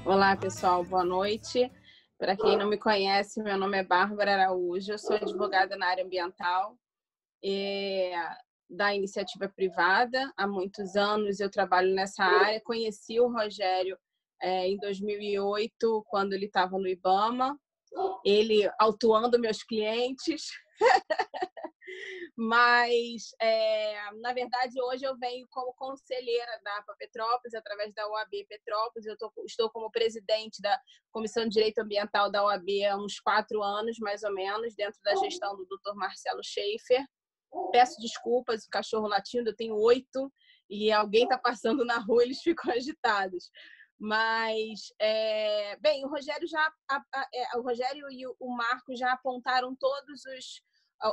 Olá, pessoal, boa noite. Para quem não me conhece, meu nome é Bárbara Araújo, eu sou advogada na área ambiental da iniciativa privada. Há muitos anos eu trabalho nessa área. Conheci o Rogério em 2008, quando ele estava no IBAMA, ele autuando meus clientes. Mas, na verdade, hoje eu venho como conselheira da APA Petrópolis, através da OAB Petrópolis. Eu estou como presidente da Comissão de Direito Ambiental da OAB há uns 4 anos, mais ou menos, dentro da gestão do Dr. Marcelo Schaefer. Peço desculpas, o cachorro latindo, eu tenho 8, e alguém está passando na rua, eles ficam agitados. Mas, bem, o Rogério e o Marco já apontaram todos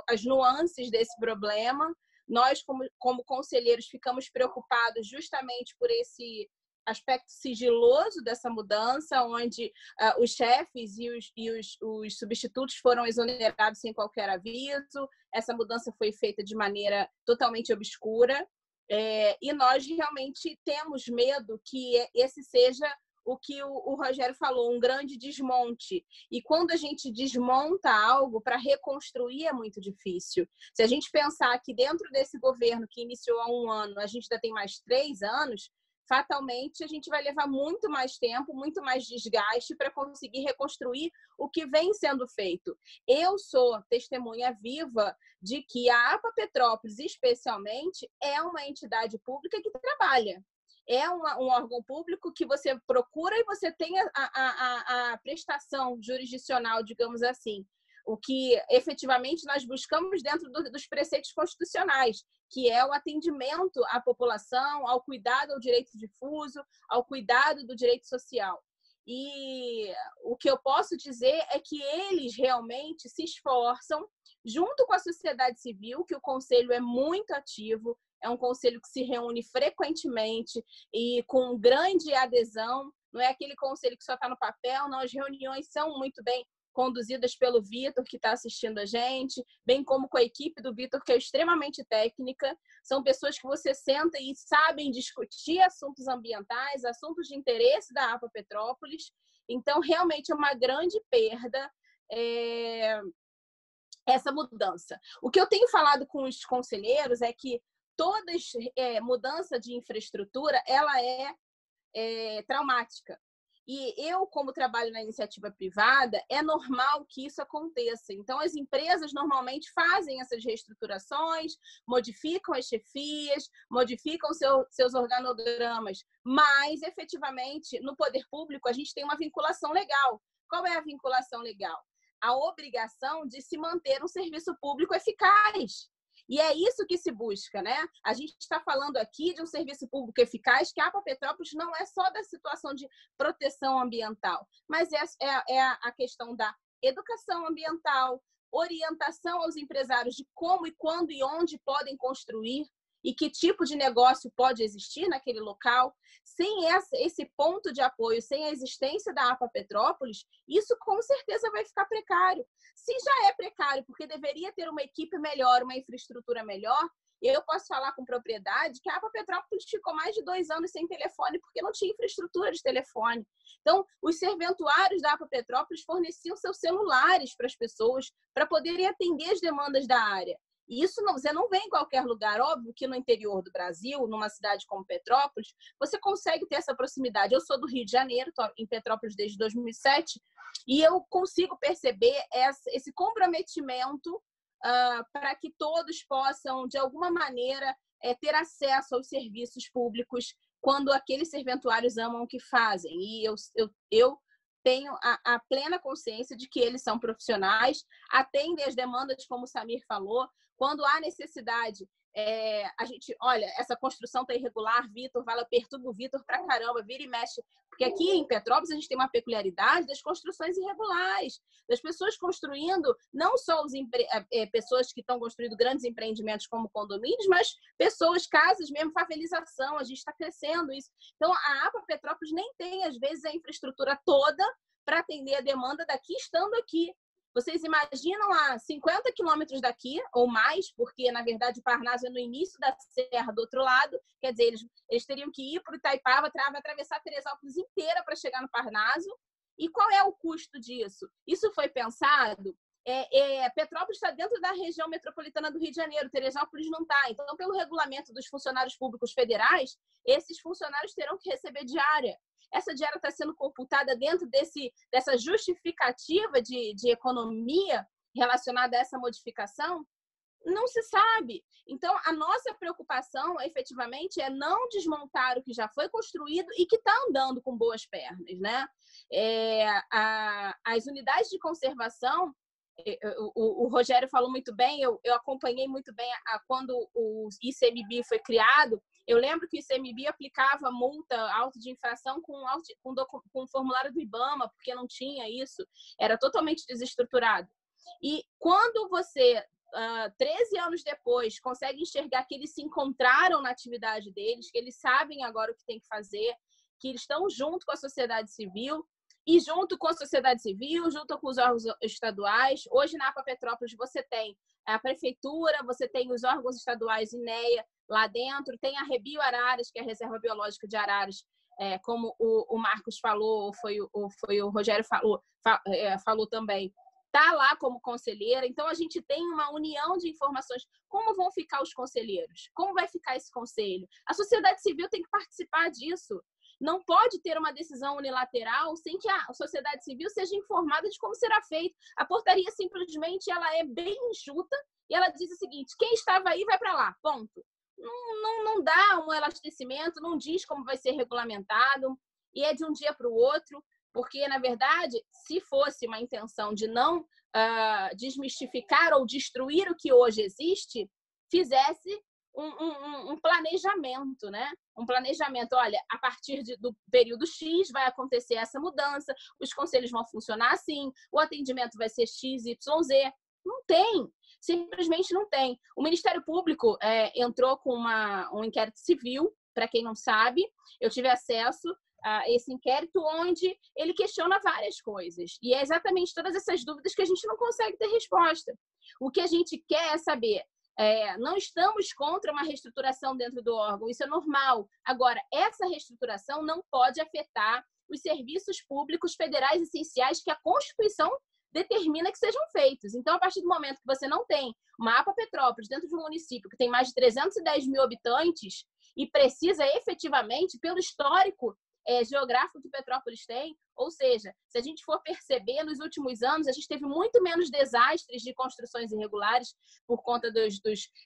as nuances desse problema. Nós, como conselheiros, ficamos preocupados justamente por esse aspecto sigiloso dessa mudança, onde os chefes e os substitutos foram exonerados sem qualquer aviso. Essa mudança foi feita de maneira totalmente obscura. E nós realmente temos medo que esse seja o que o Rogério falou, um grande desmonte. E quando a gente desmonta algo, para reconstruir é muito difícil. Se a gente pensar que dentro desse governo que iniciou há 1 ano, a gente ainda tem mais 3 anos, fatalmente a gente vai levar muito mais tempo, muito mais desgaste para conseguir reconstruir o que vem sendo feito. Eu sou testemunha viva de que a APA Petrópolis, especialmente, é uma entidade pública que trabalha. É um órgão público que você procura e você tem a prestação jurisdicional, digamos assim, o que efetivamente nós buscamos dentro dos preceitos constitucionais, que é o atendimento à população, ao cuidado ao direito difuso, ao cuidado do direito social. E o que eu posso dizer é que eles realmente se esforçam, junto com a sociedade civil, que o Conselho é muito ativo, é um conselho que se reúne frequentemente e com grande adesão. Não é aquele conselho que só está no papel, não. As reuniões são muito bem conduzidas pelo Vitor, que está assistindo a gente, bem como com a equipe do Vitor, que é extremamente técnica. São pessoas que você senta e sabem discutir assuntos ambientais, assuntos de interesse da APA Petrópolis. Então, realmente é uma grande perda essa mudança. O que eu tenho falado com os conselheiros é que toda mudança de infraestrutura ela é traumática. E eu, como trabalho na iniciativa privada, é normal que isso aconteça. Então, as empresas normalmente fazem essas reestruturações, modificam as chefias, modificam seus organogramas, mas, efetivamente, no poder público, a gente tem uma vinculação legal. Qual é a vinculação legal? A obrigação de se manter um serviço público eficaz. E é isso que se busca, né? A gente está falando aqui de um serviço público eficaz, que a APA Petrópolis não é só da situação de proteção ambiental, mas é a questão da educação ambiental, orientação aos empresários de como e quando e onde podem construir e que tipo de negócio pode existir naquele local. Sem esse ponto de apoio, sem a existência da APA Petrópolis, isso com certeza vai ficar precário. Se já é precário, porque deveria ter uma equipe melhor, uma infraestrutura melhor, eu posso falar com propriedade que a APA Petrópolis ficou mais de 2 anos sem telefone, porque não tinha infraestrutura de telefone. Então, os serventuários da APA Petrópolis forneciam seus celulares para as pessoas, para poderem atender as demandas da área. E isso você não vê em qualquer lugar. Óbvio que no interior do Brasil, numa cidade como Petrópolis, você consegue ter essa proximidade. Eu sou do Rio de Janeiro, estou em Petrópolis desde 2007, e eu consigo perceber esse comprometimento para que todos possam, de alguma maneira, ter acesso aos serviços públicos quando aqueles serventuários amam o que fazem. E eu tenho a plena consciência de que eles são profissionais, atendem as demandas, como o Samir falou. Quando há necessidade, a gente, olha, essa construção está irregular, Vitor, vai lá, perturba o Vitor pra caramba, vira e mexe. Porque aqui em Petrópolis a gente tem uma peculiaridade das construções irregulares, das pessoas construindo, não só pessoas que estão construindo grandes empreendimentos como condomínios, mas pessoas, casas mesmo, favelização, a gente está crescendo isso. Então, a APA Petrópolis nem tem, às vezes, a infraestrutura toda para atender a demanda daqui, estando aqui. Vocês imaginam a 50 quilômetros daqui, ou mais, porque, na verdade, o Parnaso é no início da serra do outro lado, quer dizer, eles teriam que ir para o Itaipava, atravessar Teresópolis inteira para chegar no Parnaso. E qual é o custo disso? Isso foi pensado... Petrópolis está dentro da região metropolitana do Rio de Janeiro, Teresópolis não está. Então, pelo regulamento dos funcionários públicos federais, esses funcionários terão que receber diária. Essa diária está sendo computada dentro dessa justificativa de economia relacionada a essa modificação? Não se sabe. Então, a nossa preocupação, efetivamente, é não desmontar o que já foi construído e que está andando com boas pernas, né? As unidades de conservação, o Rogério falou muito bem, eu acompanhei muito bem quando o ICMBio foi criado. Eu lembro que o ICMBio aplicava multa, auto de infração com o formulário do IBAMA, porque não tinha isso, era totalmente desestruturado. E quando você, 13 anos depois, consegue enxergar que eles se encontraram na atividade deles, que eles sabem agora o que tem que fazer, que eles estão junto com a sociedade civil, e junto com a sociedade civil, junto com os órgãos estaduais. Hoje, na APA Petrópolis, você tem a prefeitura, você tem os órgãos estaduais INEA lá dentro, tem a Rebio Araras, que é a Reserva Biológica de Araras, como o Marcos falou, foi o Rogério falou também. Está lá como conselheira. Então, a gente tem uma união de informações. Como vão ficar os conselheiros? Como vai ficar esse conselho? A sociedade civil tem que participar disso. Não pode ter uma decisão unilateral sem que a sociedade civil seja informada de como será feito. A portaria, simplesmente, ela é bem enxuta e ela diz o seguinte: quem estava aí vai para lá, ponto. Não dá um elastecimento, não diz como vai ser regulamentado e é de um dia para o outro, porque, na verdade, se fosse uma intenção de não desmistificar ou destruir o que hoje existe, fizesse um planejamento, né? Um planejamento, olha, a partir do período X vai acontecer essa mudança, os conselhos vão funcionar assim, o atendimento vai ser X, Y, Z. Não tem, simplesmente não tem. O Ministério Público entrou com um inquérito civil, para quem não sabe, eu tive acesso a esse inquérito, onde ele questiona várias coisas. E é exatamente todas essas dúvidas que a gente não consegue ter resposta. O que a gente quer é saber... não estamos contra uma reestruturação dentro do órgão, isso é normal. Agora, essa reestruturação não pode afetar os serviços públicos federais essenciais que a Constituição determina que sejam feitos. Então, a partir do momento que você não tem uma APA Petrópolis dentro de um município que tem mais de 310 mil habitantes e precisa efetivamente, pelo histórico geográfico que Petrópolis tem, ou seja, se a gente for perceber, nos últimos anos, a gente teve muito menos desastres de construções irregulares por conta dos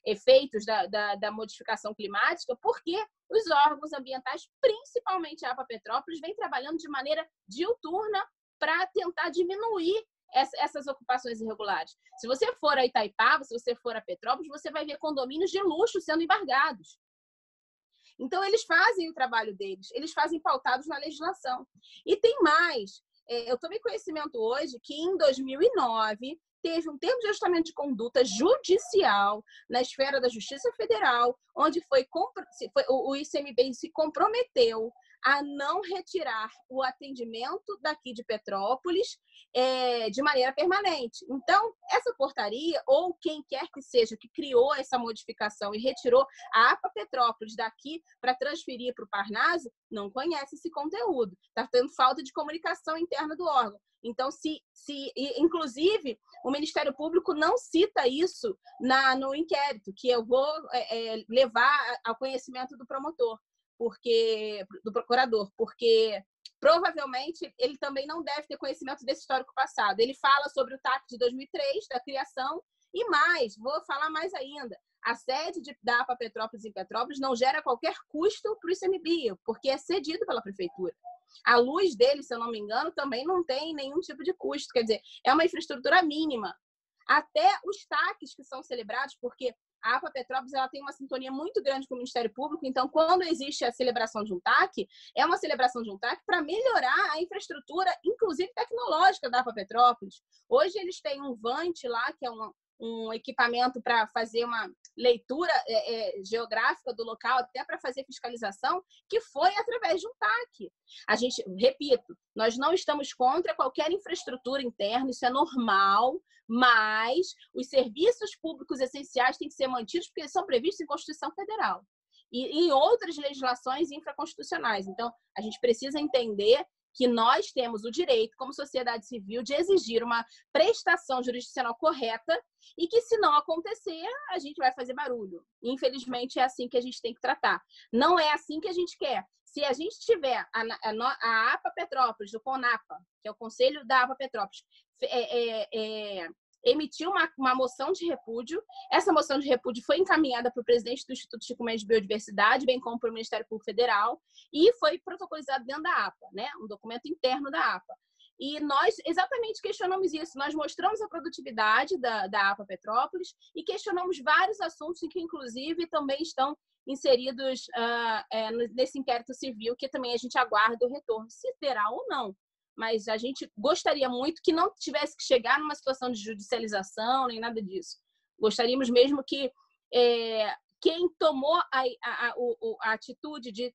efeitos da modificação climática, porque os órgãos ambientais, principalmente a APA Petrópolis, vem trabalhando de maneira diuturna para tentar diminuir essas ocupações irregulares. Se você for a Itaipava, se você for a Petrópolis, você vai ver condomínios de luxo sendo embargados. Então, eles fazem o trabalho deles, eles fazem pautados na legislação. E tem mais. Eu tomei conhecimento hoje que, em 2009, teve um termo de ajustamento de conduta judicial na esfera da Justiça Federal, onde o ICMBio se comprometeu a não retirar o atendimento daqui de Petrópolis de maneira permanente. Então, essa portaria, ou quem quer que seja que criou essa modificação e retirou a APA Petrópolis daqui para transferir para o Parnaso, não conhece esse conteúdo. Está tendo falta de comunicação interna do órgão. Então, inclusive, o Ministério Público não cita isso no inquérito, que eu vou levar ao conhecimento do promotor, do procurador, porque provavelmente ele também não deve ter conhecimento desse histórico passado. Ele fala sobre o TAC de 2003, da criação, e mais, vou falar mais ainda. A sede da APA Petrópolis em Petrópolis não gera qualquer custo para o ICMBio, porque é cedido pela prefeitura. A luz dele, se eu não me engano, também não tem nenhum tipo de custo, quer dizer, é uma infraestrutura mínima. Até os TACs que são celebrados, porque a APA Petrópolis ela tem uma sintonia muito grande com o Ministério Público, então, quando existe a celebração de um TAC, é uma celebração de um TAC para melhorar a infraestrutura, inclusive tecnológica da APA Petrópolis. Hoje eles têm um VANT lá, que é um equipamento para fazer uma leitura geográfica do local, até para fazer fiscalização, que foi através de um TAC. A gente, repito, nós não estamos contra qualquer infraestrutura interna, isso é normal, mas os serviços públicos essenciais têm que ser mantidos porque eles são previstos em Constituição Federal e em outras legislações infraconstitucionais. Então, a gente precisa entender que nós temos o direito, como sociedade civil, de exigir uma prestação jurisdicional correta e que, se não acontecer, a gente vai fazer barulho. Infelizmente, é assim que a gente tem que tratar. Não é assim que a gente quer. Se a gente tiver a APA Petrópolis, o CONAPA, que é o Conselho da APA Petrópolis, emitiu uma moção de repúdio. Essa moção de repúdio foi encaminhada para o presidente do Instituto Chico Mendes de Biodiversidade, bem como para o Ministério Público Federal, e foi protocolizado dentro da APA, né? Um documento interno da APA. E nós exatamente questionamos isso. Nós mostramos a produtividade da APA Petrópolis e questionamos vários assuntos em que, inclusive, também estão inseridos nesse inquérito civil, que também a gente aguarda o retorno, se terá ou não. Mas a gente gostaria muito que não tivesse que chegar numa situação de judicialização, nem nada disso. Gostaríamos mesmo que quem tomou a atitude de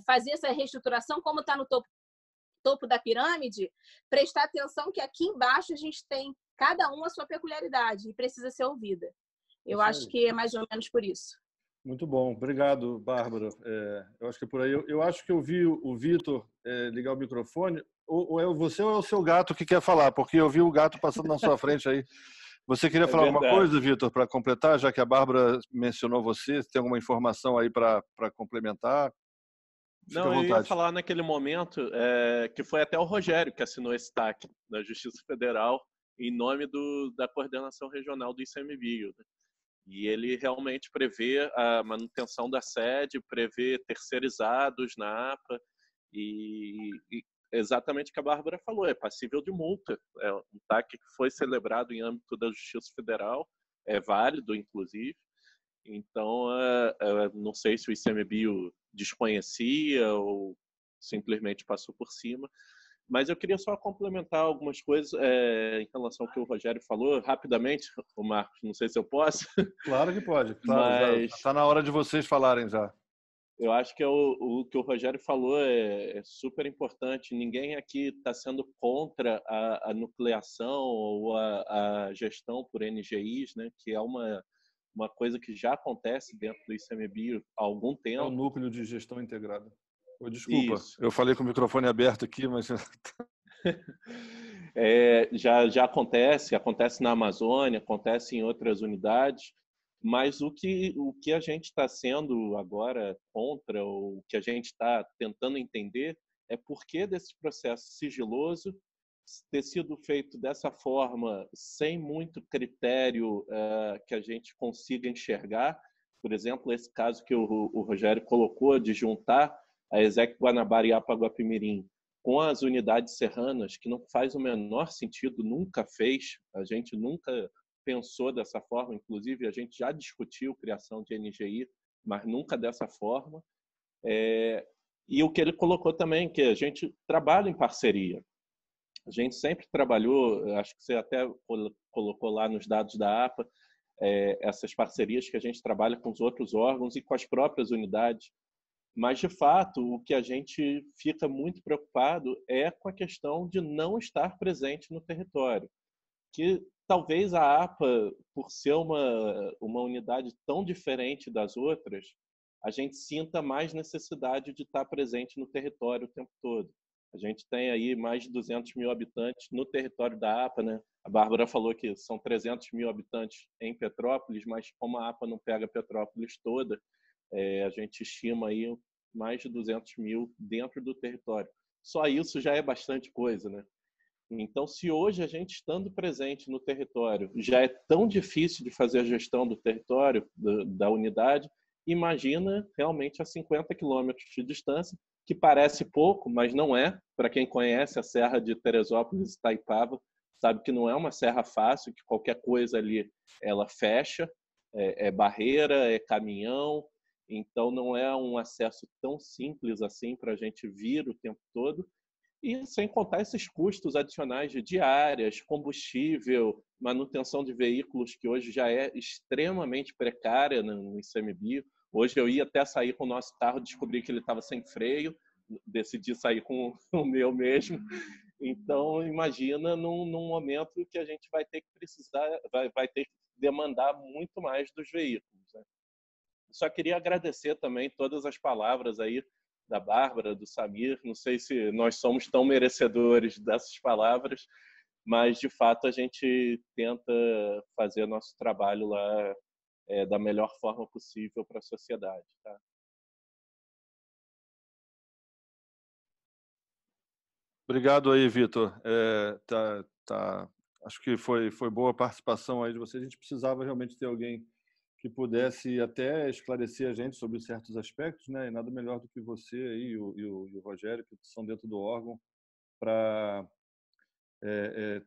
fazer essa reestruturação, como está no topo da pirâmide, prestar atenção que aqui embaixo a gente tem cada um a sua peculiaridade e precisa ser ouvida. Eu acho que é mais ou menos por isso. Muito bom. Obrigado, Bárbara. Eu acho que é por aí. Eu acho que eu vi o Vitor ligar o microfone. Ou é você ou é o seu gato que quer falar? Porque eu vi o gato passando na sua frente aí. Você queria falar alguma coisa, Vitor, para completar, já que a Bárbara mencionou você? Tem alguma informação aí para complementar? Fica à vontade. Eu ia falar naquele momento que foi até o Rogério que assinou esse TAC da Justiça Federal em nome da coordenação regional do ICMBio, né? E ele realmente prevê a manutenção da sede, prevê terceirizados na APA e exatamente o que a Bárbara falou, é passível de multa. É um TAC que foi celebrado em âmbito da Justiça Federal, é válido, inclusive. Então, não sei se o ICMBio desconhecia ou simplesmente passou por cima. Mas eu queria só complementar algumas coisas em relação ao que o Rogério falou, rapidamente, o Marcos, não sei se eu posso. Claro que pode, claro, mas já está na hora de vocês falarem já. Eu acho que o que o Rogério falou é super importante. Ninguém aqui está sendo contra a nucleação ou a gestão por NGIs, né, que é uma coisa que já acontece dentro do ICMBio há algum tempo. É o núcleo de gestão integrada. Desculpa, eu falei com o microfone aberto aqui, mas... já acontece na Amazônia, acontece em outras unidades, mas o que a gente está sendo agora contra, ou o que a gente está tentando entender, é por que desse processo sigiloso ter sido feito dessa forma, sem muito critério que a gente consiga enxergar. Por exemplo, esse caso que o Rogério colocou de juntar a ESEC Guanabara e Apaguapimirim com as unidades serranas, que não faz o menor sentido, nunca fez, a gente nunca pensou dessa forma, inclusive a gente já discutiu criação de NGI, mas nunca dessa forma. E o que ele colocou também, que a gente trabalha em parceria. A gente sempre trabalhou, acho que você até colocou lá nos dados da APA, essas parcerias que a gente trabalha com os outros órgãos e com as próprias unidades. Mas, de fato, o que a gente fica muito preocupado é com a questão de não estar presente no território. Que talvez a APA, por ser uma unidade tão diferente das outras, a gente sinta mais necessidade de estar presente no território o tempo todo. A gente tem aí mais de 200 mil habitantes no território da APA, né? A Bárbara falou que são 300 mil habitantes em Petrópolis, mas como a APA não pega Petrópolis toda, a gente estima aí mais de 200 mil dentro do território. Só isso já é bastante coisa, né? Então, se hoje a gente estando presente no território já é tão difícil de fazer a gestão do território, da unidade, imagina realmente a 50 quilômetros de distância, que parece pouco, mas não é. Para quem conhece a Serra de Teresópolis e Itaipava, sabe que não é uma serra fácil, que qualquer coisa ali ela fecha, é barreira, é caminhão, então não é um acesso tão simples assim para a gente vir o tempo todo. E sem contar esses custos adicionais de diárias, combustível, manutenção de veículos, que hoje já é extremamente precária no ICMBio. Hoje eu ia até sair com o nosso carro, descobri que ele estava sem freio, decidi sair com o meu mesmo. Então, imagina num momento que a gente vai ter que precisar, vai ter que demandar muito mais dos veículos, né? Só queria agradecer também todas as palavras aí da Bárbara, do Samir. Não sei se nós somos tão merecedores dessas palavras, mas de fato a gente tenta fazer nosso trabalho lá da melhor forma possível para a sociedade, tá? Obrigado aí, Vitor. Acho que foi boa a participação aí de você. A gente precisava realmente ter alguém que pudesse até esclarecer a gente sobre certos aspectos, né? E nada melhor do que você aí e o Rogério, que são dentro do órgão, para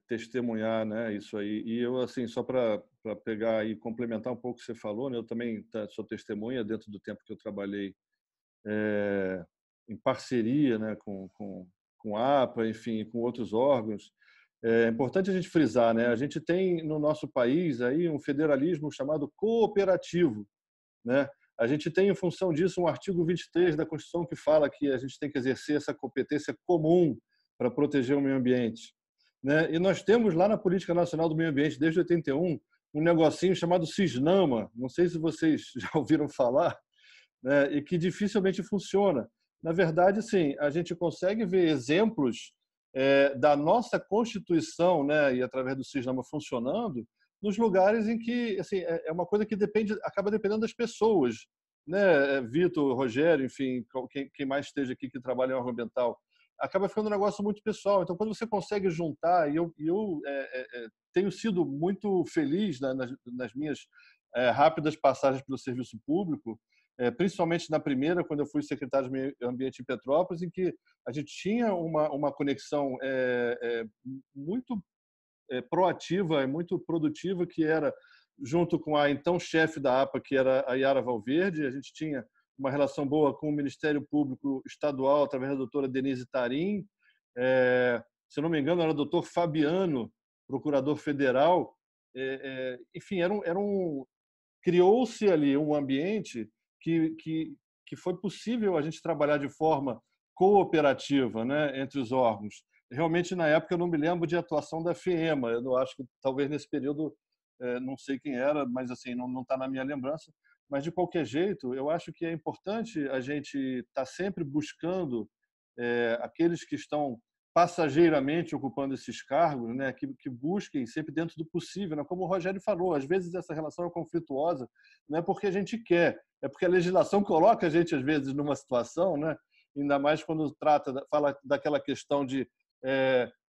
testemunhar, né, isso aí. E eu, assim, só para pegar e complementar um pouco o que você falou, né? Eu também sou testemunha dentro do tempo que eu trabalhei em parceria, né, com a APA, enfim, com outros órgãos. É importante a gente frisar, né? A gente tem no nosso país aí um federalismo chamado cooperativo, né? A gente tem, em função disso, um artigo 23 da Constituição que fala que a gente tem que exercer essa competência comum para proteger o meio ambiente, né? E nós temos lá na Política Nacional do Meio Ambiente, desde 81, um negocinho chamado CISNAMA, não sei se vocês já ouviram falar, né? E que dificilmente funciona. Na verdade, sim, a gente consegue ver exemplos da nossa Constituição, né, e através do CISNAMA funcionando, nos lugares em que, assim, é uma coisa que acaba dependendo das pessoas, né? Vitor, Rogério, enfim, quem mais esteja aqui que trabalha em órgão ambiental, acaba ficando um negócio muito pessoal. Então, quando você consegue juntar, e eu tenho sido muito feliz, né, nas minhas rápidas passagens pelo serviço público, principalmente na primeira, quando eu fui secretário de Meio Ambiente em Petrópolis, em que a gente tinha uma conexão muito proativa e muito produtiva, que era junto com a então chefe da APA, que era a Yara Valverde. A gente tinha uma relação boa com o Ministério Público Estadual, através da doutora Denise Tarim. Se não me engano, era o doutor Fabiano, procurador federal. Enfim, criou-se ali um ambiente que foi possível a gente trabalhar de forma cooperativa, né, entre os órgãos. Realmente, na época, eu não me lembro de atuação da FEMA. Eu não acho que, talvez, nesse período, não sei quem era, mas assim não está na minha lembrança. Mas, de qualquer jeito, eu acho que é importante a gente estar sempre buscando aqueles que estão passageiramente ocupando esses cargos, né, que busquem sempre dentro do possível, né? Como o Rogério falou, às vezes essa relação é conflituosa, não é porque a gente quer, é porque a legislação coloca a gente às vezes numa situação, né? Ainda mais quando fala daquela questão de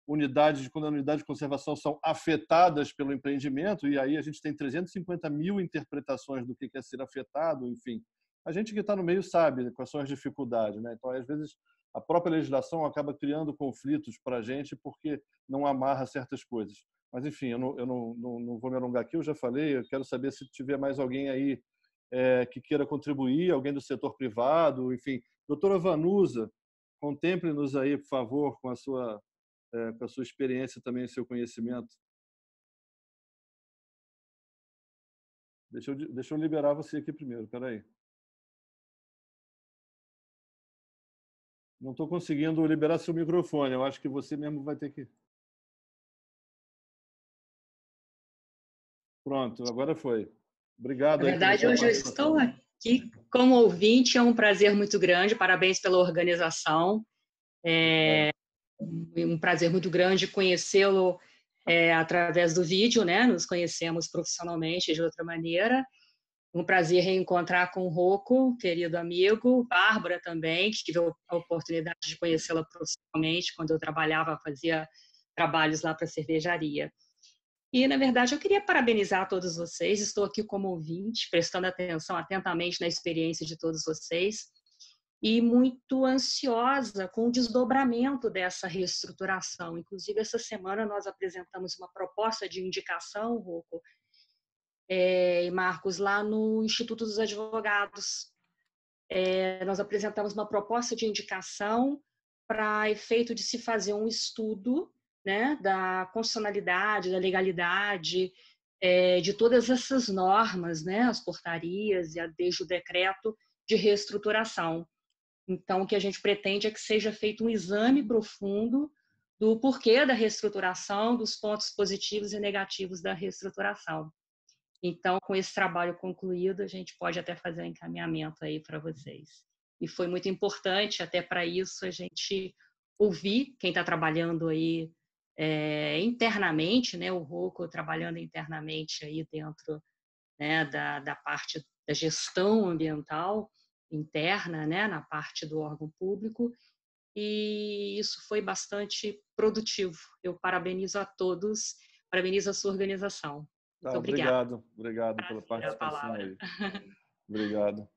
quando a unidade de conservação são afetadas pelo empreendimento, e aí a gente tem 350 mil interpretações do que é ser afetado, enfim. A gente que está no meio sabe quais são as dificuldades, né? Então, às vezes, a própria legislação acaba criando conflitos para a gente porque não amarra certas coisas. Mas, enfim, eu não vou me alongar aqui, eu já falei, eu quero saber se tiver mais alguém aí que queira contribuir, alguém do setor privado, enfim. Doutora Vanusa, contemple-nos aí, por favor, com a sua experiência também, seu conhecimento. Deixa eu liberar você aqui primeiro, espera aí. Não estou conseguindo liberar seu microfone. Eu acho que você mesmo vai ter que... Pronto, agora foi. Obrigado. Na verdade, hoje eu estou aqui como ouvinte. É um prazer muito grande. Parabéns pela organização. É um prazer muito grande conhecê-lo através do vídeo, né? Nos conhecemos profissionalmente de outra maneira. Um prazer reencontrar com o Rocco, querido amigo, Bárbara também, que tive a oportunidade de conhecê-la profissionalmente quando eu fazia trabalhos lá para a cervejaria. E, na verdade, eu queria parabenizar todos vocês. Estou aqui como ouvinte, prestando atenção atentamente na experiência de todos vocês e muito ansiosa com o desdobramento dessa reestruturação. Inclusive, essa semana nós apresentamos uma proposta de indicação, Rocco, e Marcos, lá no Instituto dos Advogados. Nós apresentamos uma proposta de indicação para efeito de se fazer um estudo, né, da constitucionalidade, da legalidade, de todas essas normas, né, as portarias e desde o decreto de reestruturação. Então, o que a gente pretende é que seja feito um exame profundo do porquê da reestruturação, dos pontos positivos e negativos da reestruturação. Então, com esse trabalho concluído, a gente pode até fazer um encaminhamento aí para vocês. E foi muito importante, até para isso, a gente ouvir quem está trabalhando aí internamente, né, o Rocco trabalhando internamente aí dentro, né, da parte da gestão ambiental interna, né, na parte do órgão público, e isso foi bastante produtivo. Eu parabenizo a todos, parabenizo a sua organização. Muito obrigada. Obrigado pela participação aí. Palavra. Obrigado.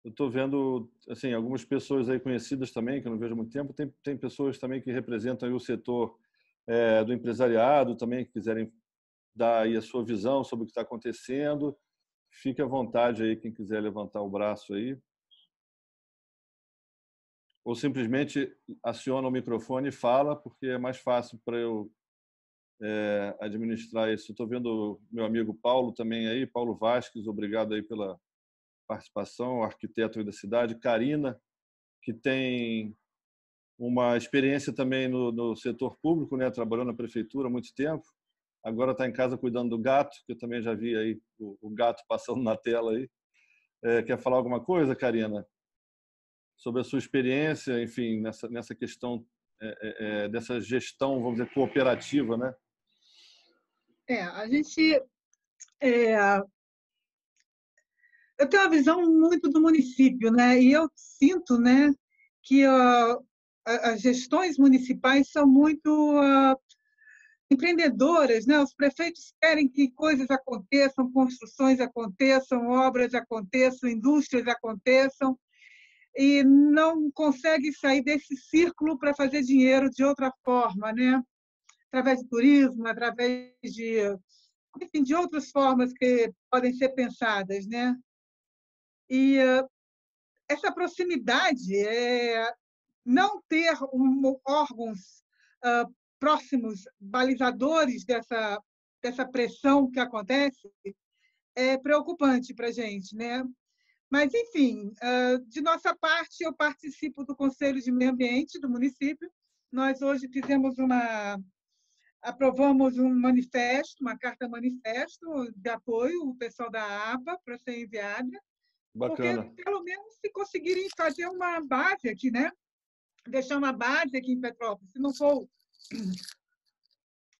Eu estou vendo assim, algumas pessoas aí conhecidas também, que eu não vejo há muito tempo. Tem pessoas também que representam aí o setor do empresariado também, que quiserem dar aí a sua visão sobre o que está acontecendo. Fique à vontade aí, quem quiser levantar o braço aí. Ou simplesmente aciona o microfone e fala, porque é mais fácil para eu administrar isso. Estou vendo meu amigo Paulo também aí, Paulo Vasques, obrigado aí pela participação, arquiteto aí da cidade. Karina, que tem uma experiência também no setor público, né, trabalhou na prefeitura há muito tempo. Agora está em casa cuidando do gato, que eu também já vi aí o gato passando na tela aí. Quer falar alguma coisa, Karina? Sobre a sua experiência, enfim, nessa questão dessa gestão, vamos dizer, cooperativa, né? A gente... eu tenho uma visão muito do município, né? E eu sinto, né, que as gestões municipais são muito empreendedoras, né? Os prefeitos querem que coisas aconteçam, construções aconteçam, obras aconteçam, indústrias aconteçam, e não conseguem sair desse círculo para fazer dinheiro de outra forma, né? Através de turismo, através enfim, de outras formas que podem ser pensadas, né? E essa proximidade, não ter órgãos próximos, balizadores dessa pressão que acontece, é preocupante para a gente, né? Mas, enfim, de nossa parte, eu participo do Conselho de Meio Ambiente do município. Nós hoje aprovamos um manifesto, uma carta-manifesto de apoio ao pessoal da APA para ser enviada. Bacana. Porque, pelo menos, se conseguirem fazer uma base aqui, né? Deixar uma base aqui em Petrópolis. Se não for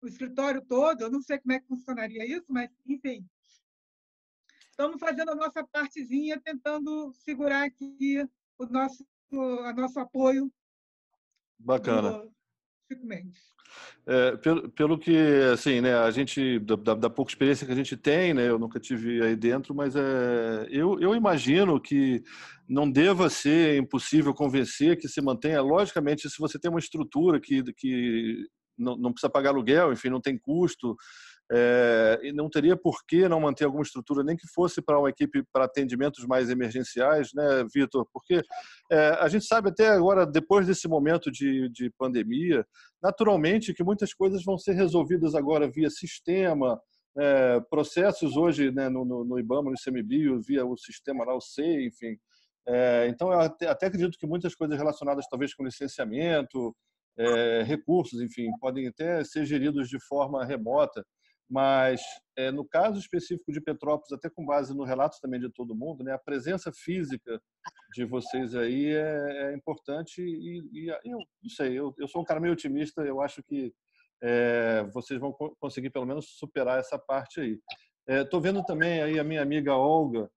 o escritório todo, eu não sei como é que funcionaria isso, mas, enfim, estamos fazendo a nossa partezinha, tentando segurar aqui o nosso apoio. Bacana. Do Chico Mendes. Pelo que, assim, né, a gente, da pouca experiência que a gente tem, né, eu nunca tive aí dentro, mas eu imagino que não deva ser impossível convencer que se mantenha. Logicamente, se você tem uma estrutura que não precisa pagar aluguel, enfim, não tem custo, e não teria por que não manter alguma estrutura, nem que fosse para uma equipe para atendimentos mais emergenciais, né, Vitor? Porque a gente sabe até agora, depois desse momento de pandemia, naturalmente que muitas coisas vão ser resolvidas agora via sistema, processos hoje, né, no IBAMA, no ICMBio, via o sistema lá, o SEI, enfim. Então, eu até acredito que muitas coisas relacionadas talvez com licenciamento, recursos, enfim, podem até ser geridos de forma remota. Mas, no caso específico de Petrópolis, até com base no relato também de todo mundo, né, a presença física de vocês aí é importante e eu não sei, eu sou um cara meio otimista, eu acho que vocês vão conseguir pelo menos superar essa parte aí. Estou vendo também aí a minha amiga Olga,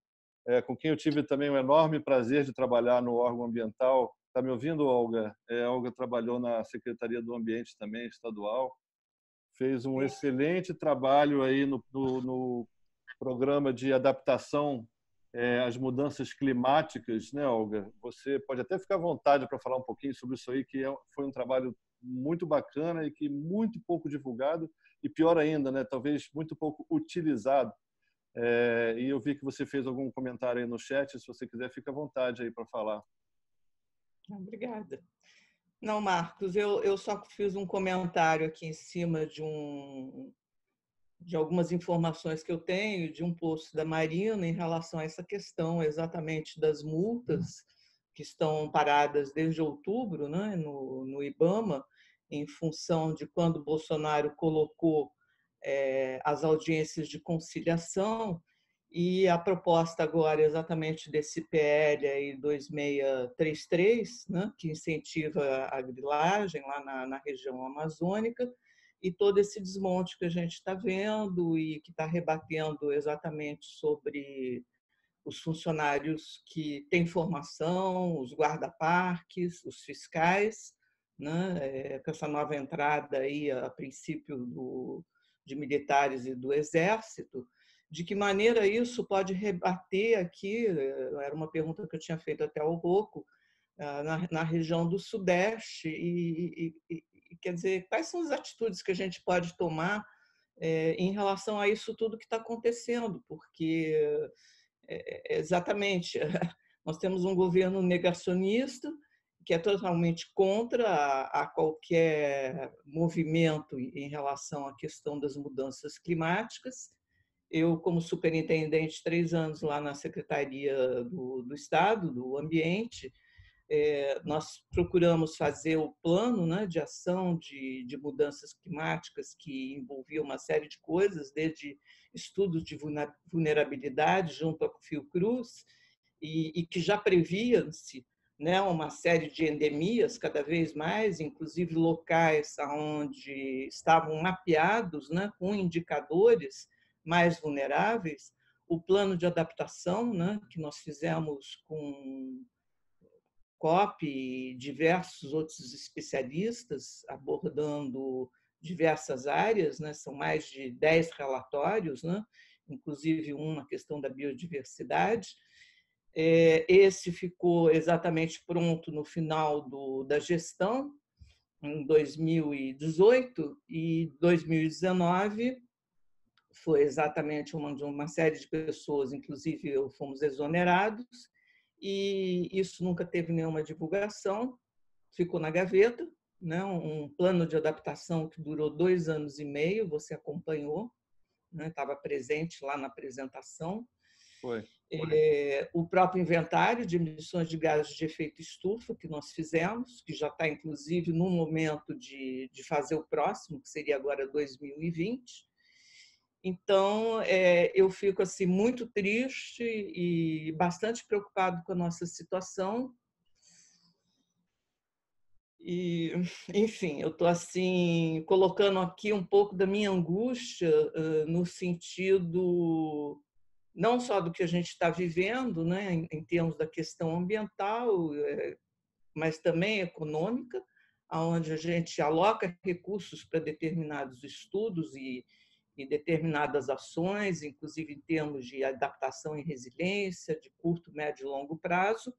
com quem eu tive também um enorme prazer de trabalhar no órgão ambiental. Está me ouvindo, Olga? Olga trabalhou na Secretaria do Ambiente também, estadual. Fez um excelente trabalho aí no programa de adaptação às mudanças climáticas, né, Olga? Você pode até ficar à vontade para falar um pouquinho sobre isso aí, que foi um trabalho muito bacana e que muito pouco divulgado e, pior ainda, né, talvez muito pouco utilizado. E eu vi que você fez algum comentário aí no chat, se você quiser, fica à vontade aí para falar. Obrigada. Não, Marcos, eu só fiz um comentário aqui em cima de algumas informações que eu tenho de um post da Marina em relação a essa questão exatamente das multas que estão paradas desde outubro, né, no IBAMA, em função de quando Bolsonaro colocou as audiências de conciliação, e a proposta agora exatamente desse PL aí 2633, né, que incentiva a grilagem lá na região amazônica, e todo esse desmonte que a gente está vendo e que está rebatendo exatamente sobre os funcionários que têm formação, os guarda-parques, os fiscais, né, com essa nova entrada aí, a princípio, de militares e do Exército. De que maneira isso pode rebater aqui, era uma pergunta que eu tinha feito até ao Rocco, na região do Sudeste, e quer dizer, quais são as atitudes que a gente pode tomar em relação a isso tudo que está acontecendo, porque exatamente nós temos um governo negacionista que é totalmente contra a qualquer movimento em relação à questão das mudanças climáticas. Eu, como superintendente, 3 anos lá na Secretaria do Estado, do Ambiente, nós procuramos fazer o plano, né, de ação de mudanças climáticas que envolvia uma série de coisas, desde estudos de vulnerabilidade junto à Fiocruz, e que já previa-se, né, uma série de endemias cada vez mais, inclusive locais onde estavam mapeados, né, com indicadores mais vulneráveis. O plano de adaptação, né, que nós fizemos com COP e diversos outros especialistas abordando diversas áreas, né? São mais de 10 relatórios, né? Inclusive uma questão da biodiversidade. Esse ficou exatamente pronto no final da gestão, em 2018, e 2019 foi exatamente uma série de pessoas, inclusive fomos exonerados, e isso nunca teve nenhuma divulgação, ficou na gaveta, né? Um plano de adaptação que durou 2 anos e meio, você acompanhou, né? Estava presente lá na apresentação. Foi. O próprio inventário de emissões de gases de efeito estufa que nós fizemos, que já está, inclusive, no momento de fazer o próximo, que seria agora 2020. Então, eu fico assim, muito triste e bastante preocupado com a nossa situação. E, enfim, eu estou assim, colocando aqui um pouco da minha angústia no sentido não só do que a gente está vivendo, né, em termos da questão ambiental, mas também econômica, onde a gente aloca recursos para determinados estudos e determinadas ações, inclusive em termos de adaptação e resiliência, de curto, médio e longo prazo,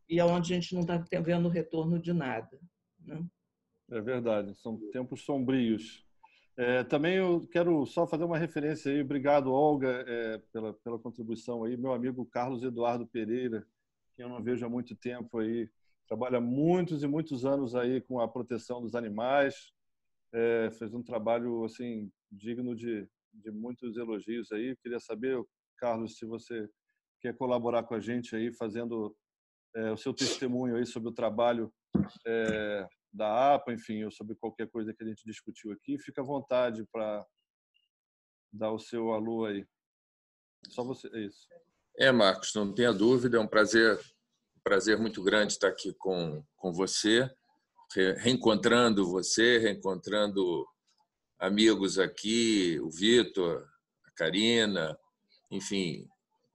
e onde a gente não está vendo retorno de nada, né? É verdade, são tempos sombrios. Também eu quero só fazer uma referência aí. Obrigado, Olga, pela contribuição aí. Meu amigo Carlos Eduardo Pereira, que eu não vejo há muito tempo aí, trabalha muitos e muitos anos aí com a proteção dos animais. Fez um trabalho assim digno de muitos elogios aí. Queria saber, Carlos, se você quer colaborar com a gente aí, fazendo o seu testemunho aí sobre o trabalho da APA, enfim, ou sobre qualquer coisa que a gente discutiu aqui. Fica à vontade para dar o seu alô aí. Só você, é isso. Marcos, não tenha dúvida, é um prazer muito grande estar aqui com você, reencontrando você, reencontrando amigos aqui, o Vitor, a Karina, enfim,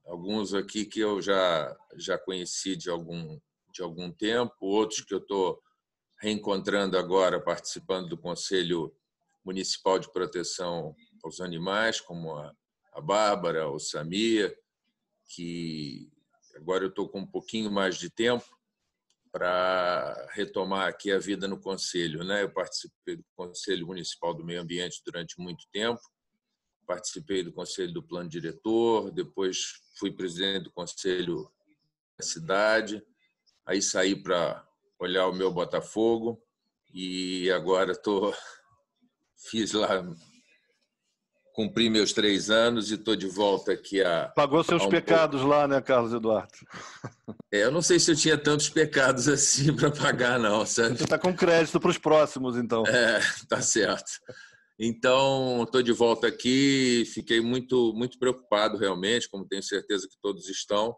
alguns aqui que eu já conheci de algum tempo, outros que eu estou reencontrando agora, participando do Conselho Municipal de Proteção aos Animais, como a Bárbara, o Samir, que agora eu estou com um pouquinho mais de tempo para retomar aqui a vida no Conselho, né? Eu participei do Conselho Municipal do Meio Ambiente durante muito tempo, participei do Conselho do Plano Diretor, depois fui presidente do Conselho da Cidade, aí saí para olhar o meu Botafogo e agora fiz lá, cumpri meus 3 anos e estou de volta aqui Pagou seus pecados lá, né, Carlos Eduardo? Eu não sei se eu tinha tantos pecados assim para pagar, não, sabe? Você está com crédito para os próximos, então. Tá certo. Então, estou de volta aqui, fiquei muito, muito preocupado realmente, como tenho certeza que todos estão,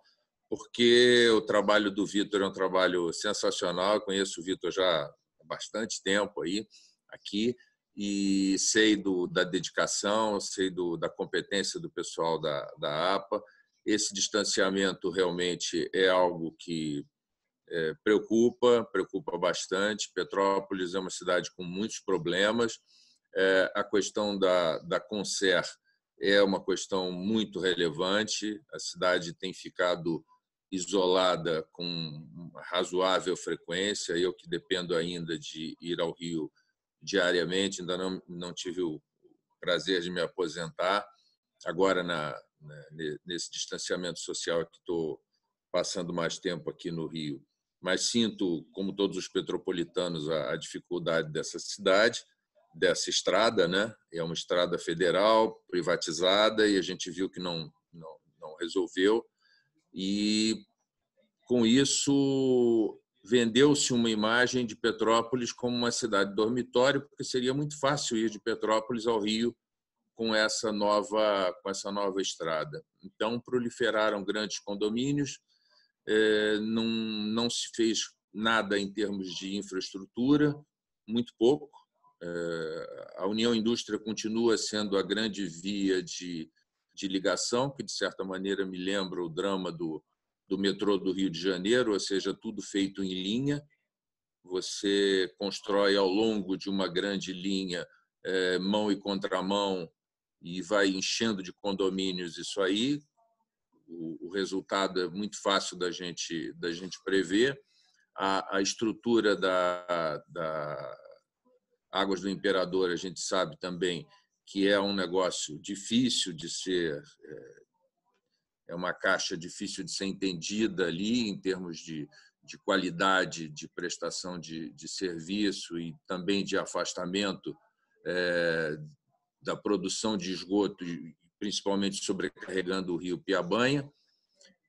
porque o trabalho do Vitor é um trabalho sensacional. Eu conheço o Vitor já há bastante tempo aí, aqui, e sei da dedicação, sei da competência do pessoal da APA. Esse distanciamento realmente é algo que preocupa bastante. Petrópolis é uma cidade com muitos problemas. A questão da Concer é uma questão muito relevante. A cidade tem ficado isolada com razoável frequência. Eu que dependo ainda de ir ao Rio diariamente, ainda não tive o prazer de me aposentar. Agora, nesse distanciamento social que estou passando mais tempo aqui no Rio, mas sinto, como todos os petropolitanos, a dificuldade dessa cidade, dessa estrada, né? É uma estrada federal, privatizada, e a gente viu que não resolveu. E, com isso, vendeu-se uma imagem de Petrópolis como uma cidade dormitório, porque seria muito fácil ir de Petrópolis ao Rio com essa nova estrada. Então, proliferaram grandes condomínios, não se fez nada em termos de infraestrutura, muito pouco. A União Indústria continua sendo a grande via de ligação, que, de certa maneira, me lembra o drama do metrô do Rio de Janeiro, ou seja, tudo feito em linha. Você constrói ao longo de uma grande linha, mão e contramão, e vai enchendo de condomínios isso aí. O resultado é muito fácil da gente prever. A estrutura da Águas do Imperador, a gente sabe também que é um negócio difícil de ser, é uma caixa difícil de ser entendida ali em termos de qualidade de prestação de serviço e também de afastamento da produção de esgoto, principalmente sobrecarregando o rio Piabanha.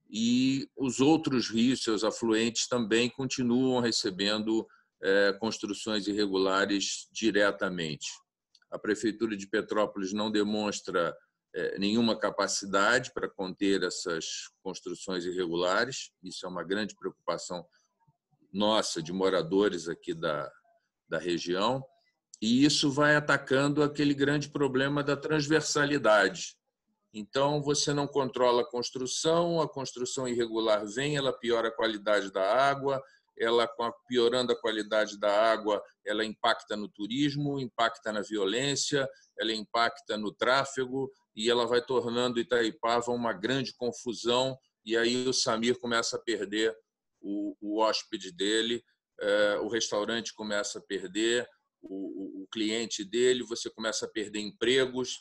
E os outros rios, seus afluentes, também continuam recebendo construções irregulares diretamente. A Prefeitura de Petrópolis não demonstra nenhuma capacidade para conter essas construções irregulares. Isso é uma grande preocupação nossa, de moradores aqui da região. E isso vai atacando aquele grande problema da transversalidade. Então, você não controla a construção irregular vem, ela piora a qualidade da água, ela, piorando a qualidade da água, ela impacta no turismo, impacta na violência, ela impacta no tráfego e ela vai tornando Itaipava uma grande confusão, e aí o Samir começa a perder o hóspede dele, o restaurante começa a perder o cliente dele, você começa a perder empregos,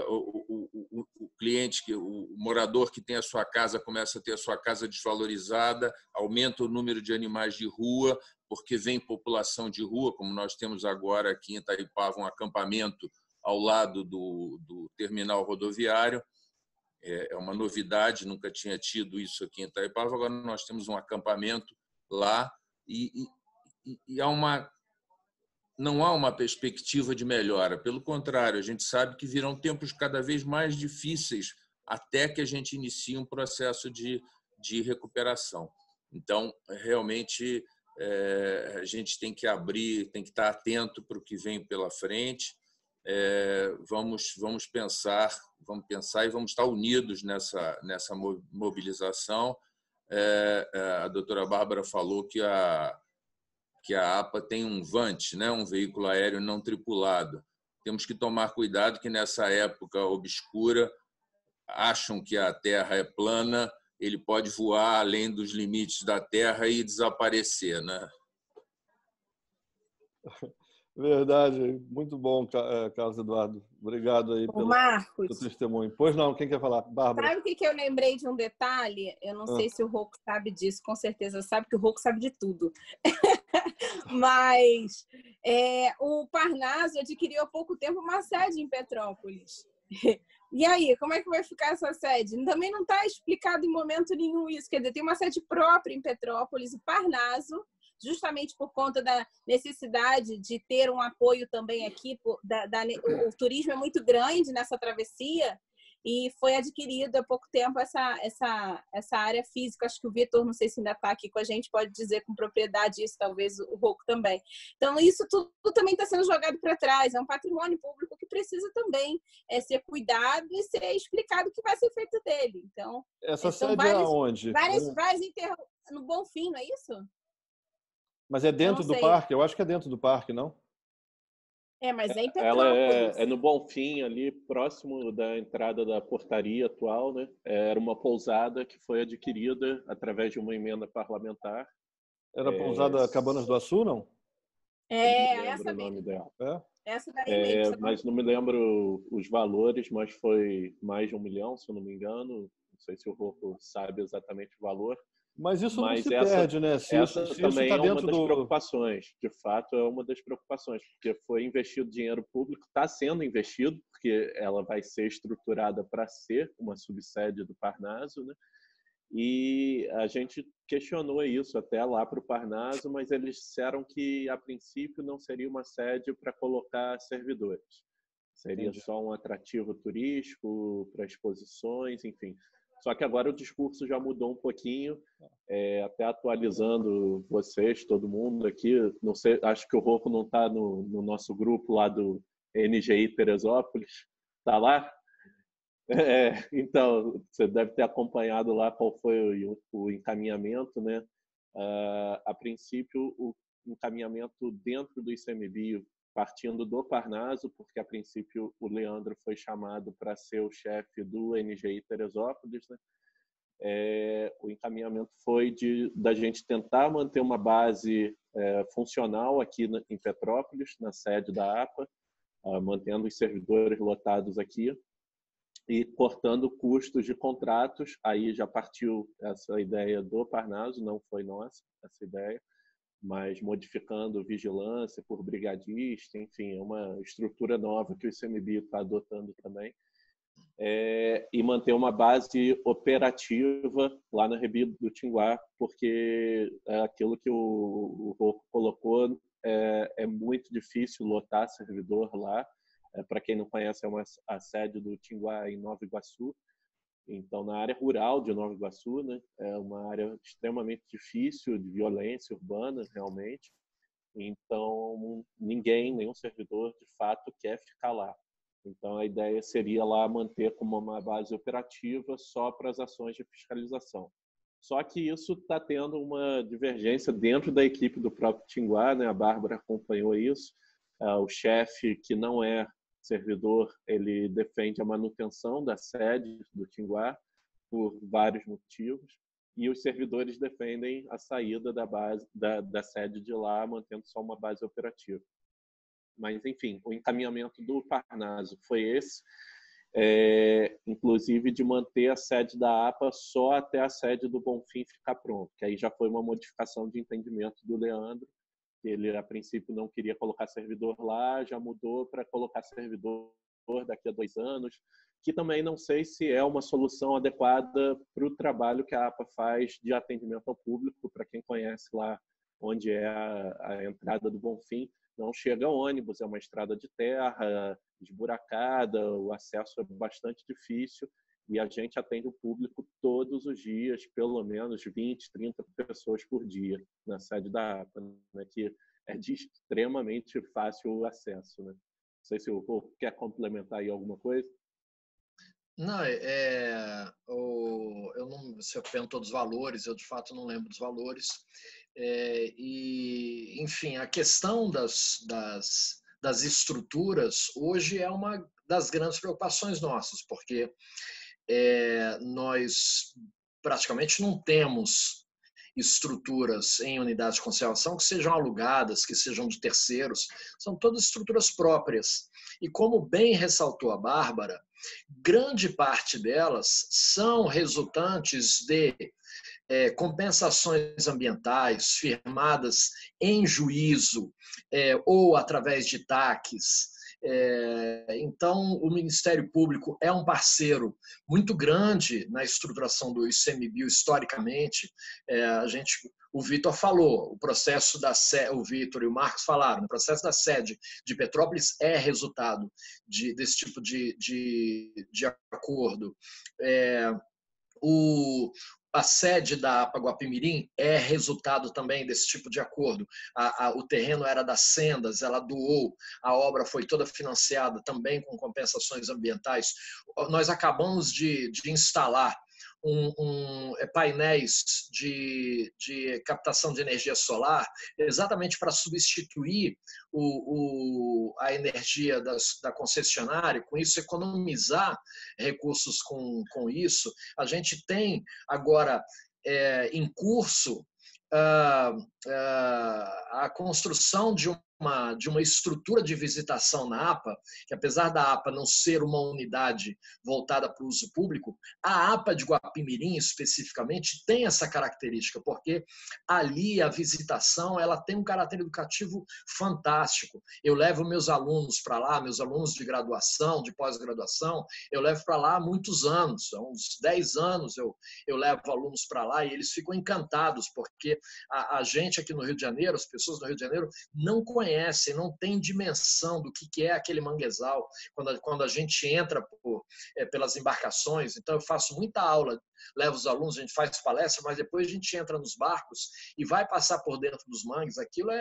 o cliente, o morador que tem a sua casa começa a ter a sua casa desvalorizada, aumenta o número de animais de rua, porque vem população de rua, como nós temos agora aqui em Itaipava, um acampamento ao lado do terminal rodoviário. É uma novidade, nunca tinha tido isso aqui em Itaipava, agora nós temos um acampamento lá e não há uma perspectiva de melhora. Pelo contrário, a gente sabe que virão tempos cada vez mais difíceis até que a gente inicie um processo de recuperação. Então, realmente, a gente tem que abrir, tem que estar atento para o que vem pela frente. Vamos pensar e vamos estar unidos nessa mobilização. A doutora Bárbara falou que a APA tem um VANT, né, um veículo aéreo não tripulado. Temos que tomar cuidado que nessa época obscura acham que a Terra é plana, ele pode voar além dos limites da Terra e desaparecer, né? Verdade, muito bom, Carlos Eduardo. Obrigado aí pelo Marcos, testemunho. Pois não, quem quer falar? Bárbara. sabe o que eu lembrei de um detalhe? Eu não sei se o Rocco sabe disso, com certeza sabe, que o Rocco sabe de tudo. Mas o Parnaso adquiriu há pouco tempo uma sede em Petrópolis. E aí, como é que vai ficar essa sede? Também não está explicado em momento nenhum isso. Quer dizer, tem uma sede própria em Petrópolis, o Parnaso, justamente por conta da necessidade de ter um apoio também aqui. O turismo é muito grande nessa travessia e foi adquirido há pouco tempo essa área física. Acho que o Vitor, não sei se ainda está aqui com a gente, pode dizer com propriedade isso, talvez o Rocco também. Então, isso tudo também está sendo jogado para trás. É um patrimônio público que precisa também ser cuidado e ser explicado o que vai ser feito dele. Então, essa sede é aonde? Várias no Bonfim, não é isso? Mas é dentro do parque? Eu acho que é dentro do parque, não? Mas é em Ela Petrópolis. é no Bonfim, ali próximo da entrada da portaria atual, né? Era uma pousada que foi adquirida através de uma emenda parlamentar. Era a pousada Cabanas do Açu, não? Essa o nome dela. Essa daí mesmo. Mas não me lembro os valores, mas foi mais de 1 milhão, se eu não me engano. Não sei se o Rocco sabe exatamente o valor. Mas isso não se perde, né? Essa também é uma das preocupações. De fato, é uma das preocupações, porque foi investido dinheiro público, está sendo investido, porque ela vai ser estruturada para ser uma subsede do Parnaso, né? E a gente questionou isso até lá para o Parnaso, mas eles disseram que, a princípio, não seria uma sede para colocar servidores. Seria só um atrativo turístico para exposições, enfim. Só que agora o discurso já mudou um pouquinho, até atualizando vocês, todo mundo aqui. Não sei, acho que o Rocco não está no nosso grupo lá do NGI Teresópolis. Está lá? Então, você deve ter acompanhado lá qual foi o encaminhamento, né? A princípio, o encaminhamento dentro do ICMBio, partindo do Parnaso, porque a princípio o Leandro foi chamado para ser o chefe do NGI Teresópolis, né? O encaminhamento foi da gente tentar manter uma base funcional aqui em Petrópolis, na sede da APA, mantendo os servidores lotados aqui e cortando custos de contratos. Aí já partiu essa ideia do Parnaso, não foi nossa essa ideia, mas modificando vigilância por brigadista, enfim, é uma estrutura nova que o ICMBio está adotando também, e manter uma base operativa lá na Rebi do Tinguá, porque aquilo que o Rocco colocou, é muito difícil lotar servidor lá. Para quem não conhece, é a sede do Tinguá em Nova Iguaçu. Então, na área rural de Nova Iguaçu, né, é uma área extremamente difícil, de violência urbana, realmente. Então, nenhum servidor, de fato, quer ficar lá. Então, a ideia seria lá manter como uma base operativa só para as ações de fiscalização. Só que isso está tendo uma divergência dentro da equipe do próprio Tinguá, né? A Bárbara acompanhou isso. O chefe, que não é servidor, ele defende a manutenção da sede do Tinguá por vários motivos, e os servidores defendem a saída da base da sede de lá, mantendo só uma base operativa. Mas, enfim, o encaminhamento do Parnaso foi esse, inclusive de manter a sede da APA só até a sede do Bonfim ficar pronto, que aí já foi uma modificação de entendimento do Leandro. Ele, a princípio, não queria colocar servidor lá, já mudou para colocar servidor daqui a 2 anos, que também não sei se é uma solução adequada para o trabalho que a APA faz de atendimento ao público. Para quem conhece lá onde é a entrada do Bonfim, não chega ônibus, é uma estrada de terra, esburacada, o acesso é bastante difícil, e a gente atende o público todos os dias, pelo menos 20, 30 pessoas por dia na sede da APA, né, que é de extremamente fácil o acesso, né? Não sei se o Rocco quer complementar aí alguma coisa. Não, eu não, você perguntou dos valores, eu de fato não lembro dos valores. Enfim, a questão das estruturas hoje é uma das grandes preocupações nossas, porque nós praticamente não temos estruturas em unidades de conservação que sejam alugadas, que sejam de terceiros, são todas estruturas próprias. E como bem ressaltou a Bárbara, grande parte delas são resultantes de compensações ambientais firmadas em juízo ou através de TACs. Então, o Ministério Público é um parceiro muito grande na estruturação do ICMBio historicamente. O Vitor falou, o processo da sede, o Vitor e o Marcos falaram, o processo da sede de Petrópolis é resultado desse tipo de acordo. A sede da APA Guapimirim é resultado também desse tipo de acordo. O terreno era das Sendas, ela doou, a obra foi toda financiada também com compensações ambientais. Nós acabamos de instalar painéis de captação de energia solar, exatamente para substituir a energia da concessionária, com isso economizar recursos com isso. A gente tem agora em curso a construção de uma estrutura de visitação na APA, que apesar da APA não ser uma unidade voltada para o uso público, a APA de Guapimirim, especificamente, tem essa característica, porque ali a visitação ela tem um caráter educativo fantástico. Eu levo meus alunos para lá, meus alunos de graduação, de pós-graduação, eu levo para lá há muitos anos, há uns 10 anos eu levo alunos para lá e eles ficam encantados, porque a gente aqui no Rio de Janeiro, as pessoas no Rio de Janeiro, não conhecem, não tem dimensão do que é aquele manguezal quando a gente entra pelas embarcações. Então, eu faço muita aula, levo os alunos, a gente faz palestra, mas depois a gente entra nos barcos e vai passar por dentro dos mangues. Aquilo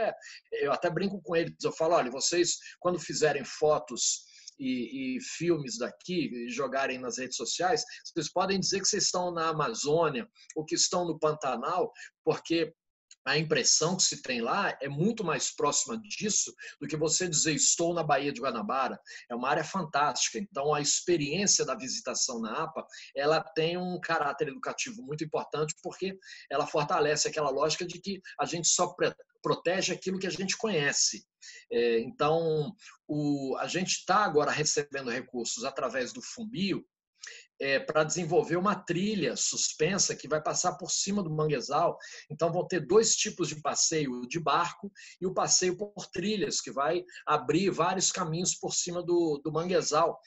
eu até brinco com eles, eu falo, olha, vocês, quando fizerem fotos e filmes daqui e jogarem nas redes sociais, vocês podem dizer que vocês estão na Amazônia ou que estão no Pantanal, porque a impressão que se tem lá é muito mais próxima disso do que você dizer estou na Baía de Guanabara. É uma área fantástica. Então, a experiência da visitação na APA, ela tem um caráter educativo muito importante porque ela fortalece aquela lógica de que a gente só protege aquilo que a gente conhece. Então, a gente está agora recebendo recursos através do Fumbio, para desenvolver uma trilha suspensa que vai passar por cima do manguezal. Então, vão ter 2 tipos de passeio, o de barco e o passeio por trilhas, que vai abrir vários caminhos por cima do manguezal,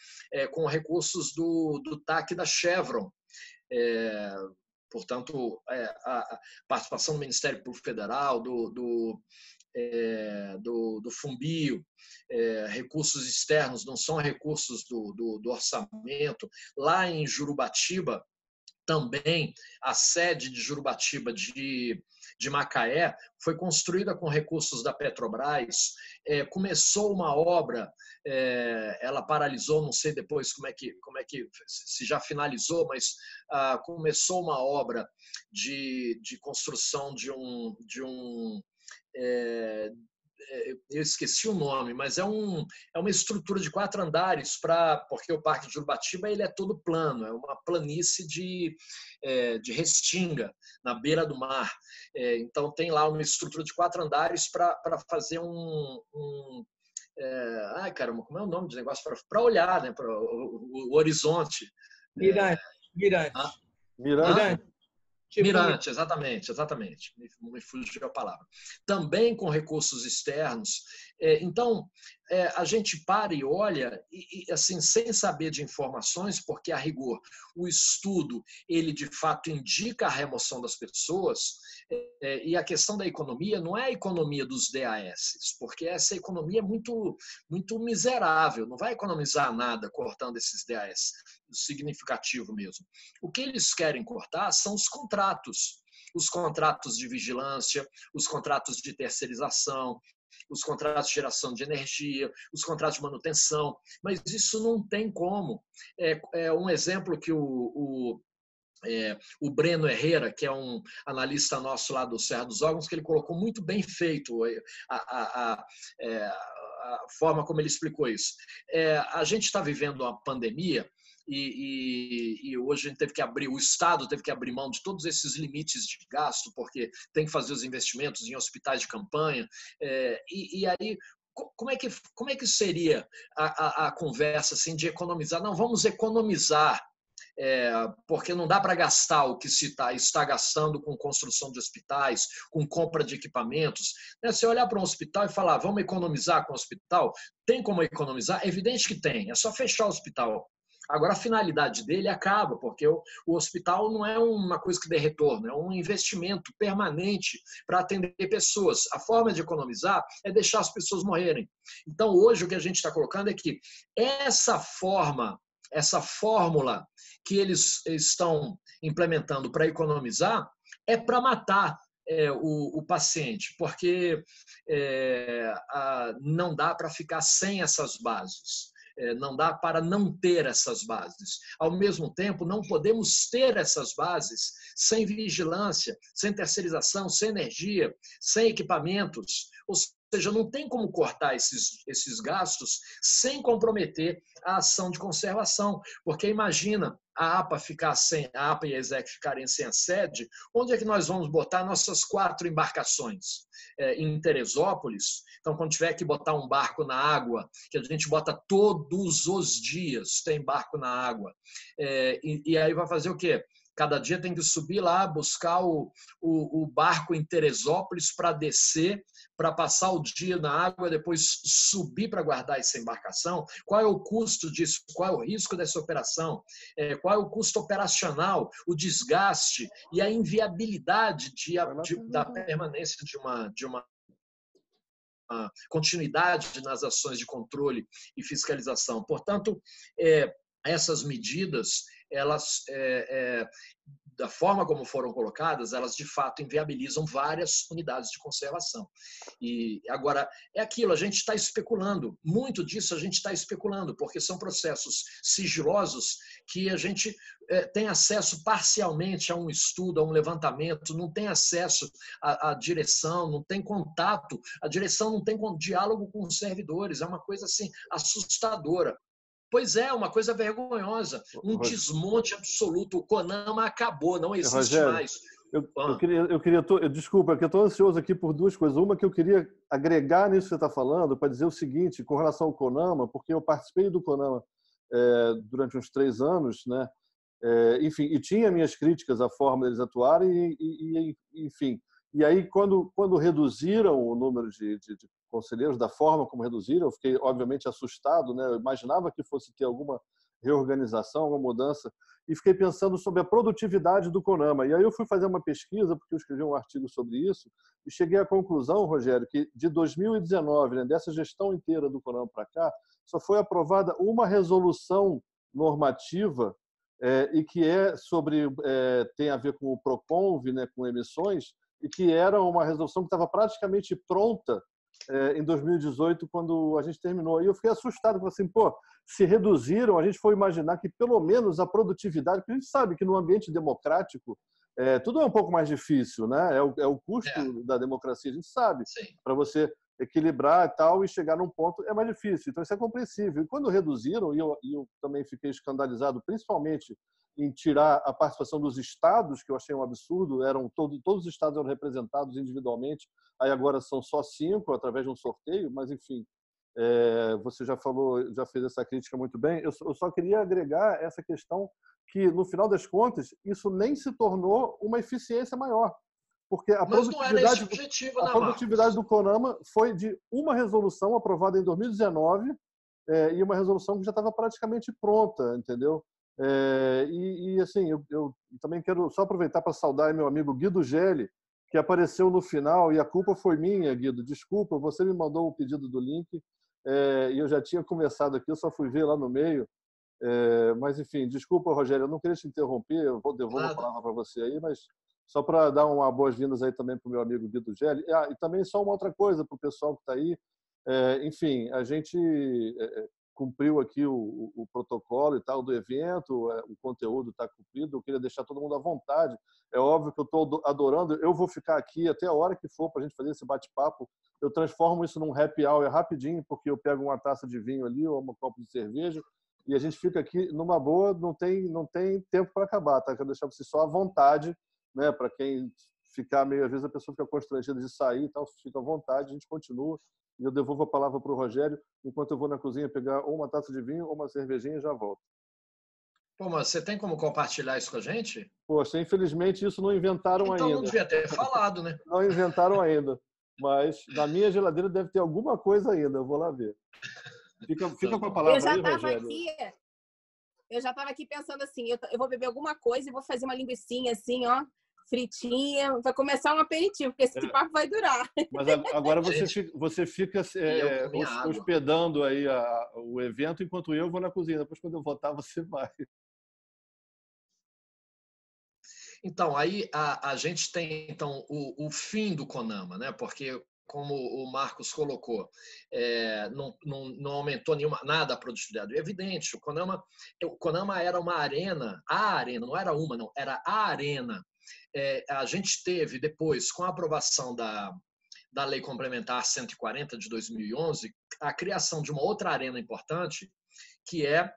com recursos do TAC da Chevron. Portanto, a participação do Ministério Público Federal, do Fumbio, recursos externos, não são recursos do orçamento. Lá em Jurubatiba, também a sede de Jurubatiba de Macaé foi construída com recursos da Petrobras. Começou uma obra, ela paralisou, não sei depois como é que se já finalizou, mas começou uma obra de construção de um eu esqueci o nome, mas é uma estrutura de 4 andares, porque o Parque de Jurubatiba ele é todo plano, é uma planície de restinga na beira do mar. Então tem lá uma estrutura de 4 andares para fazer ai caramba, como é o nome do negócio? Para olhar, né, para o horizonte. Mirante. Mirante, exatamente. Me fugiu a palavra. Também com recursos externos. Então, a gente para e olha, assim, sem saber de informações, porque, a rigor, o estudo, ele de fato indica a remoção das pessoas, e a questão da economia não é a economia dos DAS, porque essa economia é muito, muito miserável, não vai economizar nada cortando esses DAS, significativo mesmo. O que eles querem cortar são os contratos de vigilância, os contratos de terceirização, os contratos de geração de energia, os contratos de manutenção, mas isso não tem como. Um exemplo que o Breno Herrera, que é um analista nosso lá do Serra dos Órgãos, que ele colocou muito bem feito a forma como ele explicou isso. A gente está vivendo uma pandemia e hoje a gente teve que abrir, o Estado teve que abrir mão de todos esses limites de gasto, porque tem que fazer os investimentos em hospitais de campanha, e aí como é que seria a conversa assim, de economizar? Não, vamos economizar, porque não dá para gastar o que se está gastando com construção de hospitais, com compra de equipamentos. Se olhar para um hospital e falar, vamos economizar com o hospital, tem como economizar? É evidente que tem, é só fechar o hospital. Agora, a finalidade dele acaba, porque o hospital não é uma coisa que dê retorno, é um investimento permanente para atender pessoas. A forma de economizar é deixar as pessoas morrerem. Então, hoje, o que a gente está colocando é que essa fórmula que eles estão implementando para economizar é para matar o paciente, porque não dá para ficar sem essas bases. Não dá para não ter essas bases. Ao mesmo tempo, não podemos ter essas bases sem vigilância, sem terceirização, sem energia, sem equipamentos. Ou seja, não tem como cortar esses gastos sem comprometer a ação de conservação. Porque imagina a APA e a ESEC ficarem sem a sede, onde é que nós vamos botar nossas 4 embarcações? Em Teresópolis, então quando tiver que botar um barco na água, que a gente bota todos os dias, tem barco na água, e aí vai fazer o quê? Cada dia tem que subir lá, buscar o barco em Teresópolis para descer, para passar o dia na água, depois subir para guardar essa embarcação. Qual é o custo disso? Qual é o risco dessa operação? Qual é o custo operacional, o desgaste e a inviabilidade da permanência de uma continuidade nas ações de controle e fiscalização. Portanto, essas medidas, elas, da forma como foram colocadas, elas de fato inviabilizam várias unidades de conservação. E agora, é aquilo, a gente está especulando, muito disso a gente está especulando, porque são processos sigilosos que a gente tem acesso parcialmente a um estudo, a um levantamento, não tem acesso à direção, não tem contato, a direção não tem diálogo com os servidores, é uma coisa assim assustadora. Pois é, uma coisa vergonhosa, um desmonte absoluto. O CONAMA acabou, não existe Rogério, mais. Desculpa, que eu estou ansioso aqui por 2 coisas. Uma que eu queria agregar nisso que você está falando, para dizer o seguinte, com relação ao CONAMA, porque eu participei do CONAMA durante uns 3 anos, né? Enfim, e tinha minhas críticas à forma deles atuarem, enfim. E aí, quando reduziram o número de conselheiros, da forma como reduziram, eu fiquei, obviamente, assustado, né? Eu imaginava que fosse ter alguma reorganização, alguma mudança, e fiquei pensando sobre a produtividade do CONAMA. E aí eu fui fazer uma pesquisa, porque eu escrevi um artigo sobre isso, e cheguei à conclusão, Rogério, que de 2019, né, dessa gestão inteira do CONAMA para cá, só foi aprovada uma resolução normativa e que tem a ver com o PROCONV, né, com emissões, e que era uma resolução que estava praticamente pronta em 2018, quando a gente terminou. E eu fiquei assustado, falei assim, se reduziram, a gente foi imaginar que pelo menos a produtividade, porque a gente sabe que no ambiente democrático tudo é um pouco mais difícil, né? É o custo da democracia, a gente sabe. Para você equilibrar e tal e chegar num ponto é mais difícil. Então isso é compreensível. E quando reduziram, e eu também fiquei escandalizado, principalmente em tirar a participação dos estados, que eu achei um absurdo, todos os estados eram representados individualmente, aí agora são só 5, através de um sorteio, mas enfim, você já fez essa crítica muito bem. Eu só queria agregar essa questão que, no final das contas, isso nem se tornou uma eficiência maior, porque a produtividade do CONAMA foi de uma resolução aprovada em 2019 e uma resolução que já estava praticamente pronta, entendeu? Assim, eu também quero só aproveitar para saudar meu amigo Guido Gelli, que apareceu no final, e a culpa foi minha, Guido. Desculpa, você me mandou o pedido do link e eu já tinha começado aqui, eu só fui ver lá no meio. Mas, enfim, desculpa, Rogério, eu não queria te interromper, eu devolvo a palavra para você aí, mas só para dar uma boas-vindas aí também para o meu amigo Guido Gelli. E também só uma outra coisa para o pessoal que está aí. Enfim, a gente cumpriu aqui o protocolo e tal do evento, o conteúdo está cumprido, eu queria deixar todo mundo à vontade. É óbvio que eu estou adorando, eu vou ficar aqui até a hora que for para a gente fazer esse bate-papo. Eu transformo isso num happy hour rapidinho, porque eu pego uma taça de vinho ali ou um copo de cerveja e a gente fica aqui numa boa, não tem tempo para acabar, tá? Quero deixar vocês só à vontade, né? Para quem ficar meio, às vezes a pessoa fica constrangida de sair, então fica à vontade, a gente continua. E eu devolvo a palavra para o Rogério, enquanto eu vou na cozinha pegar ou uma taça de vinho ou uma cervejinha e já volto. Pô, mas você tem como compartilhar isso com a gente? Poxa, infelizmente isso não inventaram Então ainda. não devia ter falado, né? Não inventaram ainda. Mas na minha geladeira deve ter alguma coisa ainda, eu vou lá ver. Fica com a palavra aí, Rogério. Eu já estava aqui pensando assim, eu vou beber alguma coisa e vou fazer uma linguicinha assim, ó, fritinha. Vai começar um aperitivo, porque esse papo vai durar. Mas agora você fica hospedando aí o evento, enquanto eu vou na cozinha. Depois, quando eu voltar, você vai. Então, aí a gente tem então, o fim do CONAMA, né? Porque, como o Marcos colocou, não aumentou nada a produtividade. É evidente, o CONAMA era uma arena, não era uma, não, era a arena. A gente teve depois, com a aprovação da Lei Complementar 140 de 2011, a criação de uma outra arena importante, que é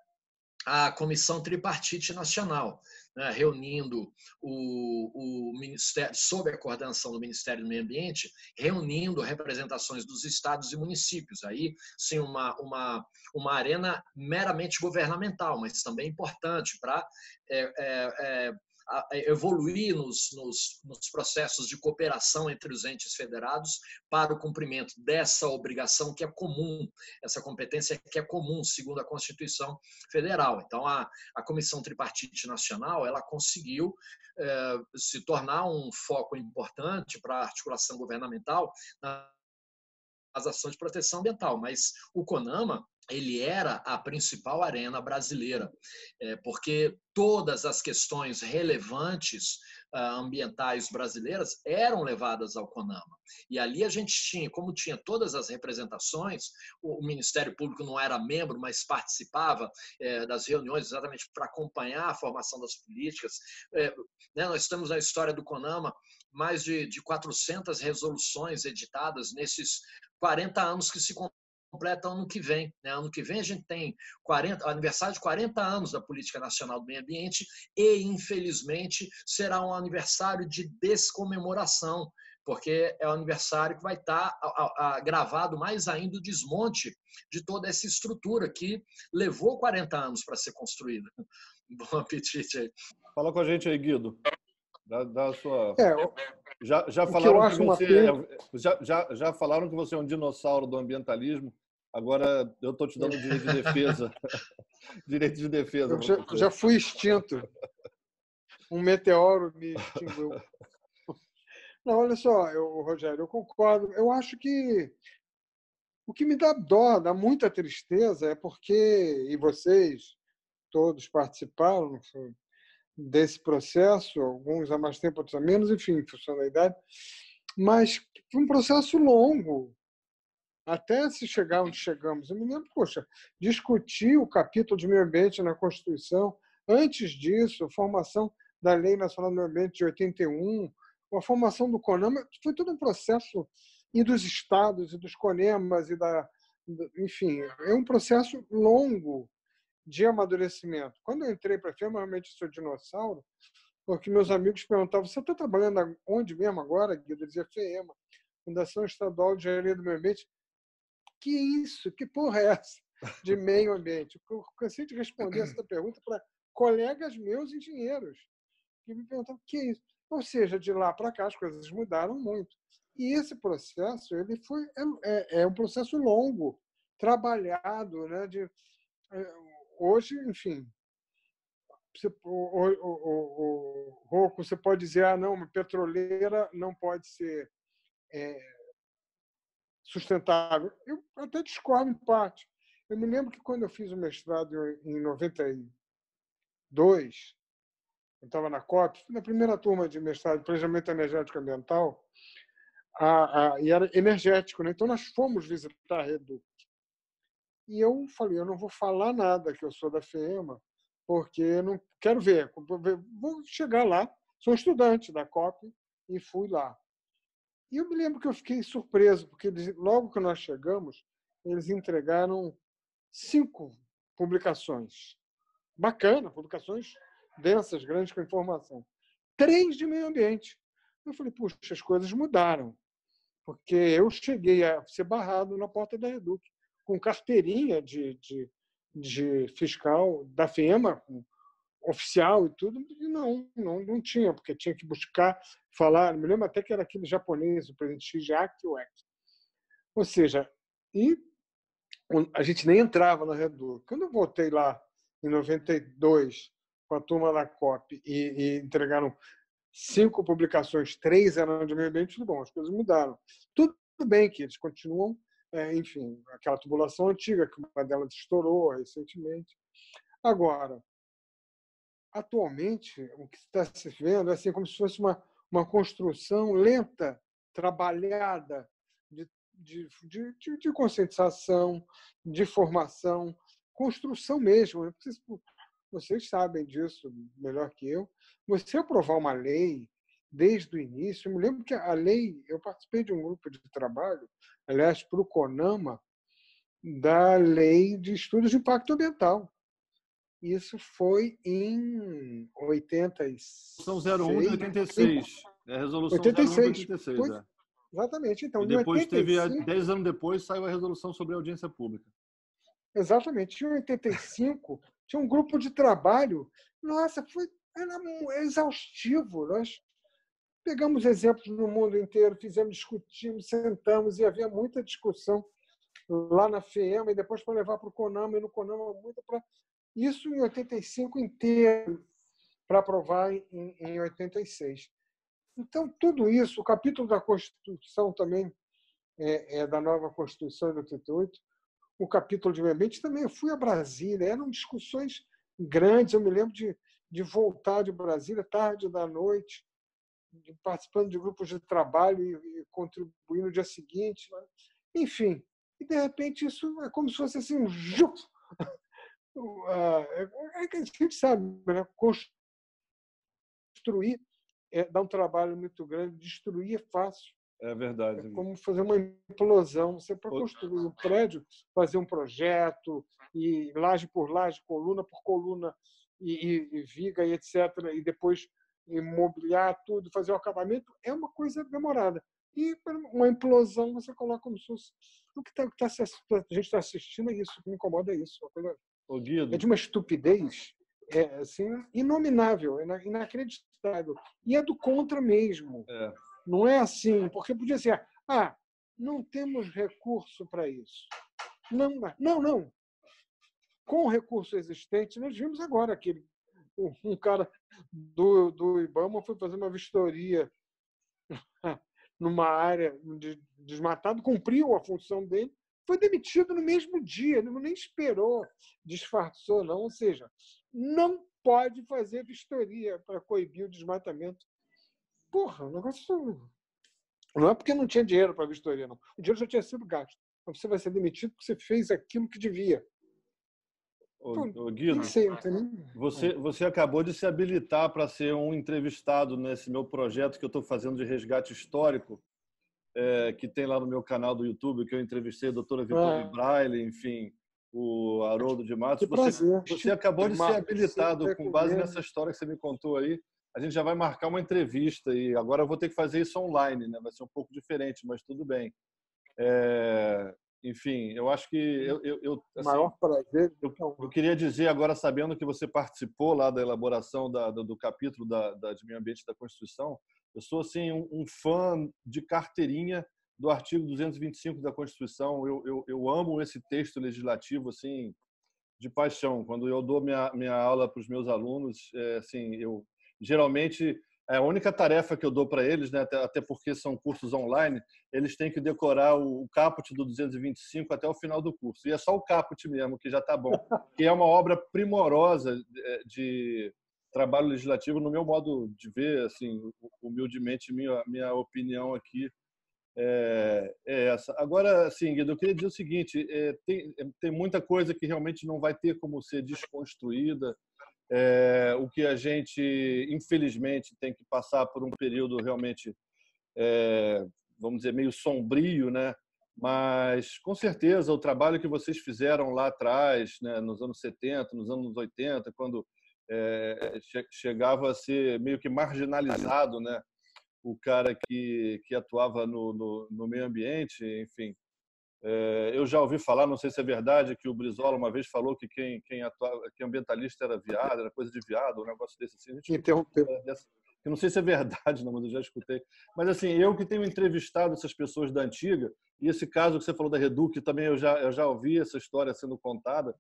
a Comissão Tripartite Nacional, né, reunindo o Ministério, sob a coordenação do Ministério do Meio Ambiente, reunindo representações dos estados e municípios. Aí, sim, uma arena meramente governamental, mas também importante para evoluir nos processos de cooperação entre os entes federados para o cumprimento dessa obrigação que é comum, essa competência que é comum, segundo a Constituição Federal. Então, a Comissão Tripartite Nacional ela conseguiu se tornar um foco importante para a articulação governamental nas ações de proteção ambiental, mas o CONAMA ele era a principal arena brasileira, porque todas as questões relevantes ambientais brasileiras eram levadas ao CONAMA. E ali a gente tinha, como tinha todas as representações, o Ministério Público não era membro, mas participava das reuniões exatamente para acompanhar a formação das políticas. Nós temos na história do CONAMA mais de 400 resoluções editadas nesses 40 anos que se completam ano que vem. Ano que vem a gente tem aniversário de 40 anos da Política Nacional do Meio Ambiente e, infelizmente, será um aniversário de descomemoração, porque é o aniversário que vai estar gravado mais ainda o desmonte de toda essa estrutura que levou 40 anos para ser construída. Bom apetite aí. Fala com a gente aí, Guido. Dá a sua... Já falaram que você é um dinossauro do ambientingalismo. Agora eu estou te dando direito de defesa. Direito de defesa. Eu já fui extinto. Um meteoro me extinguiu. Não, olha só, Rogério, eu concordo. Eu acho que o que me dá dó, dá muita tristeza, é porque, e vocês todos participaram desse processo, alguns há mais tempo, outros há menos, enfim, em função da idade, mas foi um processo longo, até se chegar onde chegamos. Eu me lembro, discutir o capítulo de meio ambiente na Constituição, antes disso, a formação da Lei Nacional do Meio Ambiente de 81, a formação do CONAMA, foi todo um processo, e dos estados, e dos CONEMAs, enfim, é um processo longo de amadurecimento. Quando eu entrei para a FEMA, realmente sou dinossauro, porque meus amigos perguntavam: você está trabalhando onde mesmo agora, Guido? Eu dizia: FEMA, Fundação Estadual de Engenharia do Meio Ambiente. Que isso? Que porra é essa de meio ambiente? Eu cansei de responder essa pergunta para colegas meus engenheiros, que me perguntavam: que é isso? Ou seja, de lá para cá as coisas mudaram muito. E esse processo é um processo longo, trabalhado, né? Hoje, enfim, Rocco, você pode dizer: não, uma petroleira não pode ser sustentável. Eu até discordo em parte. Eu me lembro que quando eu fiz o mestrado em 92, eu estava na COP, na primeira turma de mestrado de planejamento energético ambiental, e era energético, né? Então nós fomos visitar a Reduc. E eu falei: eu não vou falar nada que eu sou da FEMA, porque eu não quero ver. Vou chegar lá, sou estudante da COP e fui lá. E eu me lembro que eu fiquei surpreso, porque logo que nós chegamos, eles entregaram 5 publicações. Bacana, publicações densas, grandes, com informação. 3 de meio ambiente. Eu falei, puxa, as coisas mudaram. Porque eu cheguei a ser barrado na porta da Reduc, com carteirinha de fiscal da FEMA, oficial e tudo, e não tinha, porque tinha que buscar, falar, me lembro até que era aquele japonês, o presidente Shigeaki Ueki. Ou seja, e a gente nem entrava na Reduc. Quando eu voltei lá em 92 com a turma da COP e entregaram 5 publicações, 3 eram de meio ambiente, tudo bom, as coisas mudaram. Tudo bem que eles continuam, enfim, aquela tubulação antiga, que uma delas estourou recentemente. Agora, atualmente, o que está se vendo é assim, como se fosse uma construção lenta, trabalhada, de conscientização, de formação, construção mesmo. Vocês sabem disso melhor que eu. Você aprovar uma lei desde o início, eu me lembro que a lei, eu participei de um grupo de trabalho, aliás, para o CONAMA, da lei de estudos de impacto ambiental. Isso foi em 86. Resolução 01 de 86. É a Resolução 86. 01 de 86. Pois, exatamente. Então, e depois 85, 10 anos depois, saiu a Resolução sobre a Audiência Pública. Exatamente. Em 85, tinha um grupo de trabalho. Nossa, era exaustivo. Nós pegamos exemplos no mundo inteiro, discutimos, sentamos, e havia muita discussão lá na FEMA, e depois para levar para o CONAMA, e no CONAMA muita para... Isso em 85 inteiro, para aprovar em 86. Então, tudo isso, o capítulo da Constituição também é da nova Constituição de 88, o capítulo de meio ambiente também. Eu fui a Brasília, eram discussões grandes, eu me lembro de voltar de Brasília tarde da noite, participando de grupos de trabalho e contribuindo no dia seguinte. Enfim, e de repente isso é como se fosse assim um... A gente sabe, né? Construir dá um trabalho muito grande, destruir é fácil. É verdade. É como fazer uma implosão. Você, para construir um prédio, fazer um projeto, e laje por laje, coluna por coluna, e viga, e etc., e depois imobiliar tudo, fazer o acabamento, é uma coisa demorada. E uma implosão você coloca como se fosse... O que a gente está assistindo é isso, o que me incomoda é isso. É de uma estupidez assim, inominável, inacreditável. E é do contra mesmo. Não é assim, porque podia ser, não temos recurso para isso. Não. Com o recurso existente, nós vimos agora que um cara do IBAMA foi fazer uma vistoria numa área desmatada, cumpriu a função dele, foi demitido no mesmo dia, nem esperou, disfarçou, não. Ou seja, não pode fazer vistoria para coibir o desmatamento. Porra, o negócio não é porque não tinha dinheiro para vistoria, não. O dinheiro já tinha sido gasto. Mas você vai ser demitido porque você fez aquilo que devia. Guido, você acabou de se habilitar para ser um entrevistado nesse meu projeto que eu estou fazendo de resgate histórico, que tem lá no meu canal do YouTube, que eu entrevistei a doutora Vitória Braille, enfim, o Haroldo de Matos. Você acabou de ser habilitado com base nessa história que você me contou aí. A gente já vai marcar uma entrevista e agora eu vou ter que fazer isso online, né? Vai ser um pouco diferente, mas tudo bem. Enfim, eu acho que assim, maior prazer. Eu queria dizer agora, sabendo que você participou lá da elaboração do capítulo de meio ambiente da Constituição, eu sou assim um fã de carteirinha do artigo 225 da Constituição. Eu amo esse texto legislativo assim de paixão. Quando eu dou minha aula para os meus alunos, assim, eu geralmente a única tarefa que eu dou para eles, né, até porque são cursos online, eles têm que decorar o caput do 225 até o final do curso. E é só o caput mesmo, que já está bom. Que é uma obra primorosa de trabalho legislativo, no meu modo de ver, assim, humildemente, minha opinião aqui é essa. Agora, assim, Guido, eu queria dizer o seguinte, tem muita coisa que realmente não vai ter como ser desconstruída. O que a gente, infelizmente, tem que passar por um período realmente, vamos dizer, meio sombrio, né, Mas, com certeza, o trabalho que vocês fizeram lá atrás, né, nos anos 70, nos anos 80, quando chegava a ser meio que marginalizado, né, o cara que atuava no meio ambiente, enfim. Eu já ouvi falar, não sei se é verdade, que o Brizola uma vez falou que quem ambientalista era viado, era coisa de viado, um negócio desse assim. Eu não sei se é verdade, não, mas eu já escutei. Mas assim, eu que tenho entrevistado essas pessoas da antiga, e esse caso que você falou da Reduc, também eu já ouvi essa história sendo contada,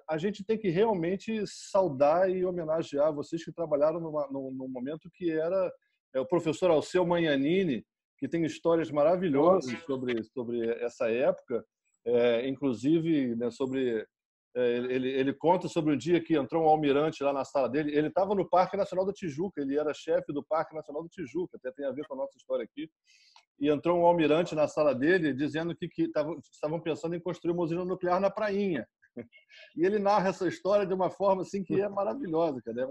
a gente tem que realmente saudar e homenagear vocês que trabalharam num momento que era o professor Alceu Magnanini, que tem histórias maravilhosas sobre essa época, inclusive, né, sobre... Ele conta sobre um dia que entrou um almirante lá na sala dele. Ele estava no Parque Nacional da Tijuca, ele era chefe do Parque Nacional da Tijuca, até tem a ver com a nossa história aqui. E entrou um almirante na sala dele dizendo que estavam pensando em construir uma usina nuclear na Prainha. E ele narra essa história de uma forma assim que é maravilhosa, cara.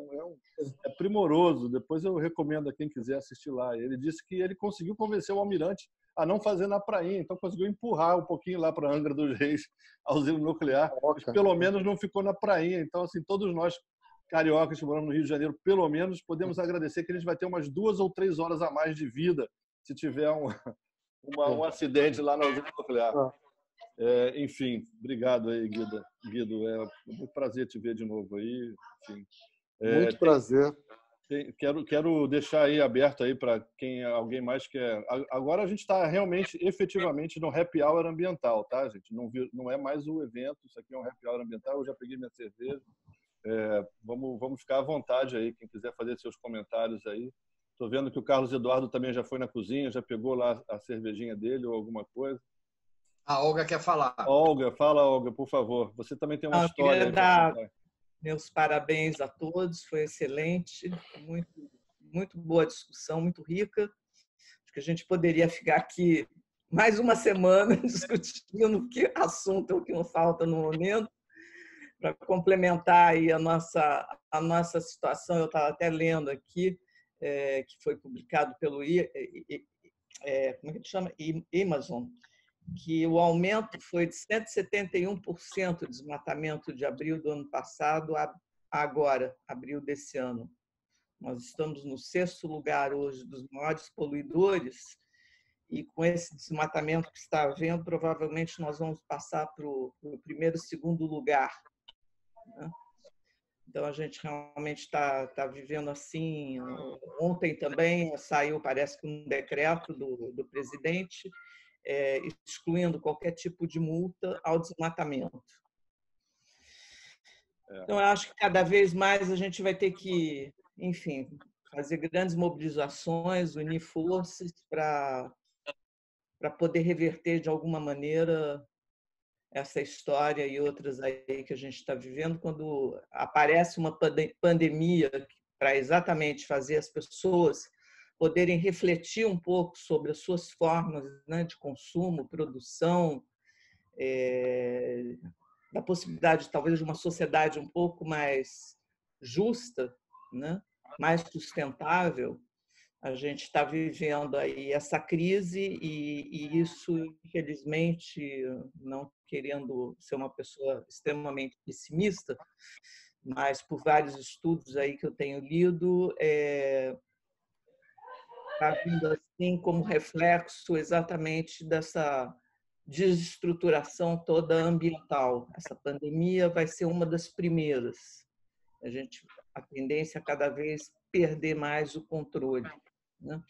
É primoroso. Depois eu recomendo a quem quiser assistir lá. Ele disse que ele conseguiu convencer o almirante a não fazer na Prainha, então conseguiu empurrar um pouquinho lá para Angra dos Reis a usina nuclear, mas pelo menos não ficou na Prainha. Então, assim, todos nós cariocas que moramos no Rio de Janeiro, pelo menos podemos agradecer que a gente vai ter umas 2 ou 3 horas a mais de vida se tiver um acidente lá na usina nuclear. Enfim, obrigado aí, Guido. É um prazer te ver de novo aí. Enfim, muito prazer. Quero deixar aí aberto aí para quem alguém mais quer. Agora a gente está realmente, efetivamente, no happy hour ambiental, tá, gente? Não é mais o evento, isso aqui é um happy hour ambiental. Eu já peguei minha cerveja. Vamos ficar à vontade aí, quem quiser fazer seus comentários aí. Estou vendo que o Carlos Eduardo também já foi na cozinha, já pegou lá a cervejinha dele ou alguma coisa. A Olga quer falar. Olga, fala, Olga, por favor. Você também tem uma história aí para contar. Meus parabéns a todos, foi excelente, muito, muito boa discussão, muito rica. Acho que a gente poderia ficar aqui mais uma semana discutindo que assunto é o que não falta no momento, para complementar aí a nossa situação. Eu estava até lendo aqui, que foi publicado pelo como é que chama? Amazon, que o aumento foi de 171% de desmatamento de abril do ano passado a agora, abril desse ano. Nós estamos no 6º lugar hoje dos maiores poluidores e com esse desmatamento que está havendo, provavelmente nós vamos passar para o 1º e 2º lugar, né? Então, a gente realmente está vivendo assim. Ontem também saiu, parece que um decreto do presidente excluindo qualquer tipo de multa ao desmatamento. Então, eu acho que cada vez mais a gente vai ter que, enfim, fazer grandes mobilizações, unir forças para poder reverter de alguma maneira essa história e outras aí que a gente está vivendo. Quando aparece uma pandemia para exatamente fazer as pessoas poderem refletir um pouco sobre as suas formas, né, de consumo, produção, da possibilidade, talvez, de uma sociedade um pouco mais justa, né, mais sustentável. A gente está vivendo aí essa crise e isso, infelizmente, não querendo ser uma pessoa extremamente pessimista, mas por vários estudos aí que eu tenho lido, está vindo assim como reflexo exatamente dessa desestruturação toda ambiental. Essa pandemia vai ser uma das primeiras. A tendência é cada vez perder mais o controle, né?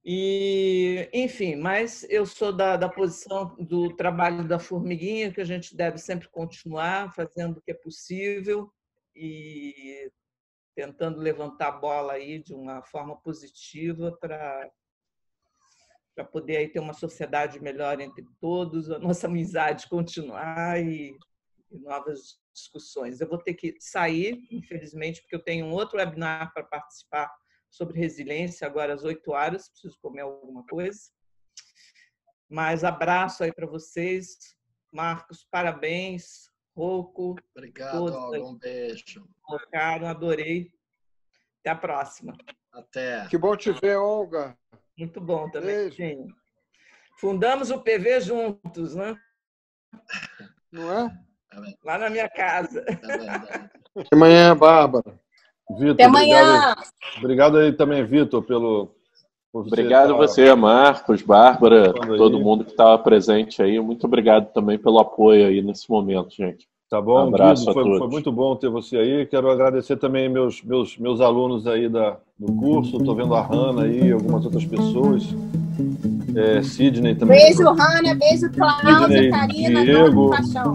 E, enfim, mas eu sou da posição do trabalho da formiguinha, que a gente deve sempre continuar fazendo o que é possível e tentando levantar a bola aí de uma forma positiva para poder aí ter uma sociedade melhor entre todos, a nossa amizade continuar e novas discussões. Eu vou ter que sair, infelizmente, porque eu tenho um outro webinar para participar sobre resiliência agora às 8 horas, preciso comer alguma coisa. Mas abraço aí para vocês. Marcos, parabéns. Rocco. Obrigado, Olga. Um beijo. Tocaram, adorei. Até a próxima. Até. Que bom te ver, Olga. Muito bom também. Beijo. Fundamos o PV juntos, né? Não é? Lá na minha casa. Até amanhã, Bárbara. Vitor, Até amanhã. Obrigado aí também, Vitor, por obrigado você, Marcos, Bárbara, todo aí. mundo que estava presente aí. Muito obrugado também pelo apoio aí nesse momento, gente. Tá bom, um abraço Guido, a todos. Foi muito bom ter você aí. Quero agradecer também meus alunos aí do curso. Estou vendo a Hanna aí, algumas outras pessoas. Sidney também. Beijo, Hanna. Beijo, Cláudia, Sidney, Karina, Diego. Paixão.